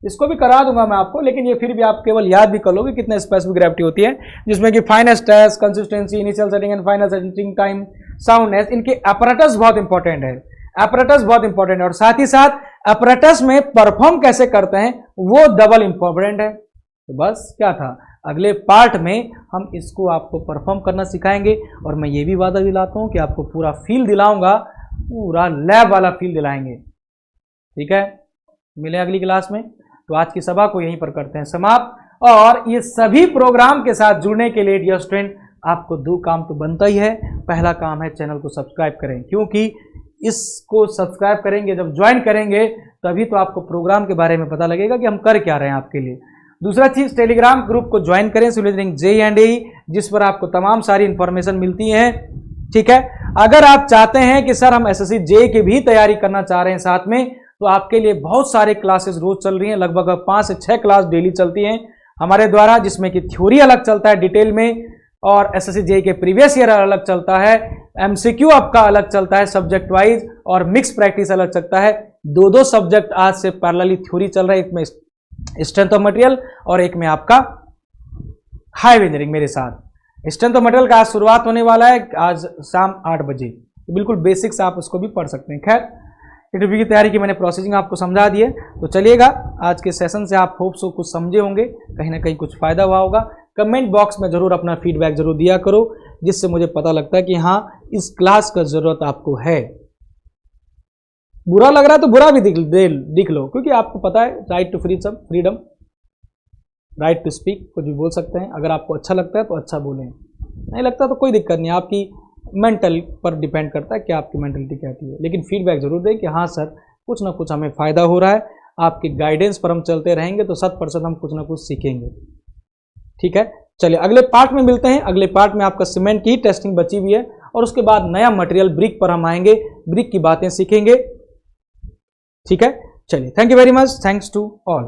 इसको भी करा दूंगा मैं आपको, लेकिन ये फिर भी आप केवल याद भी कर लोगे कितने स्पेसिफिक ग्रेविटी होती है, जिसमें कि finest test, consistency, initial setting and final setting time, soundness, इनके अपैरेटस बहुत इंपॉर्टेंट है। अपैरेटस बहुत इंपॉर्टेंट है, और साथ ही साथ अपैरेटस में परफॉर्म कैसे करते हैं वो डबल इंपॉर्टेंट है। तो बस क्या था, अगले पार्ट में हम इसको आपको परफॉर्म करना सिखाएंगे, और मैं ये भी वादा दिलाता हूं कि आपको पूरा फील दिलाऊंगा, पूरा लैब वाला फील दिलाएंगे। ठीक है, मिले अगली क्लास में। तो आज की सभा को यहीं पर करते हैं समाप्त। और ये सभी प्रोग्राम के साथ जुड़ने के लिए डियर स्टूडेंट आपको 2 काम तो बनता ही है। पहला काम है चैनल को सब्सक्राइब करें, क्योंकि इसको सब्सक्राइब करेंगे, जब ज्वाइन करेंगे तभी तो आपको प्रोग्राम के बारे में पता लगेगा कि हम कर क्या रहे हैं आपके लिए। दूसरा चीज, टेलीग्राम ग्रुप को ज्वाइन करें, सिविल इंजीनियरिंग जेईई एंड एई, जिस पर आपको तमाम सारी इंफॉर्मेशन मिलती है। ठीक है, अगर आप चाहते हैं कि सर हम एसएससी जेईई की भी तैयारी करना चाह रहे हैं साथ में, तो आपके लिए बहुत सारे क्लासेस रोज चल रही हैं, लगभग 5 से 6 क्लास डेली चलती हैं हमारे द्वारा, जिसमें कि थ्योरी अलग चलता है डिटेल में, और एसएससी जेईई के प्रीवियस ईयर अलग चलता है, एमसीक्यू आपका अलग चलता है सब्जेक्ट वाइज, और मिक्स प्रैक्टिस अलग चलता है। 2 सब्जेक्ट आज से पैरेलली थ्योरी चल रहा है, एक में स्ट्रेंथ ऑफ मटेरियल और एक में आपका हाईवे इंजीनियरिंग मेरे साथ। स्ट्रेंथ ऑफ मटेरियल का आज शुरुआत होने वाला है, आज शाम 8 बजे, तो बिल्कुल बेसिक्स आप उसको भी पढ़ सकते हैं। खैर, इंटरव्यू की तैयारी की मैंने प्रोसेसिंग आपको समझा दी है, तो चलिएगा, आज के सेशन से आप होप सो कुछ समझे होंगे, कहीं ना कहीं कुछ फायदा हुआ होगा। कमेंट बॉक्स में जरूर अपना फीडबैक जरूर दिया करो, जिससे मुझे पता लगता है कि हाँ इस क्लास का जरूरत आपको है। बुरा लग रहा है तो बुरा भी दिख लो, क्योंकि आपको पता है right to freedom, right to speak, कुछ भी बोल सकते हैं। अगर आपको अच्छा लगता है तो अच्छा बोलें, नहीं लगता तो कोई दिक्कत नहीं, आपकी मेंटल पर डिपेंड करता है कि आपकी मेंटलिटी कहती है। लेकिन फीडबैक जरूर दें कि हाँ सर कुछ ना कुछ हमें फ़ायदा हो रहा है, आपके गाइडेंस पर हम चलते रहेंगे तो 100% हम कुछ ना कुछ सीखेंगे। ठीक है, चलिए अगले पार्ट में मिलते हैं। अगले पार्ट में आपका सीमेंट की टेस्टिंग बची हुई है, और उसके बाद नया मटेरियल ब्रिक पर हम आएंगे, ब्रिक की बातें सीखेंगे। ठीक है, चलिए, thank you very much, thanks to all.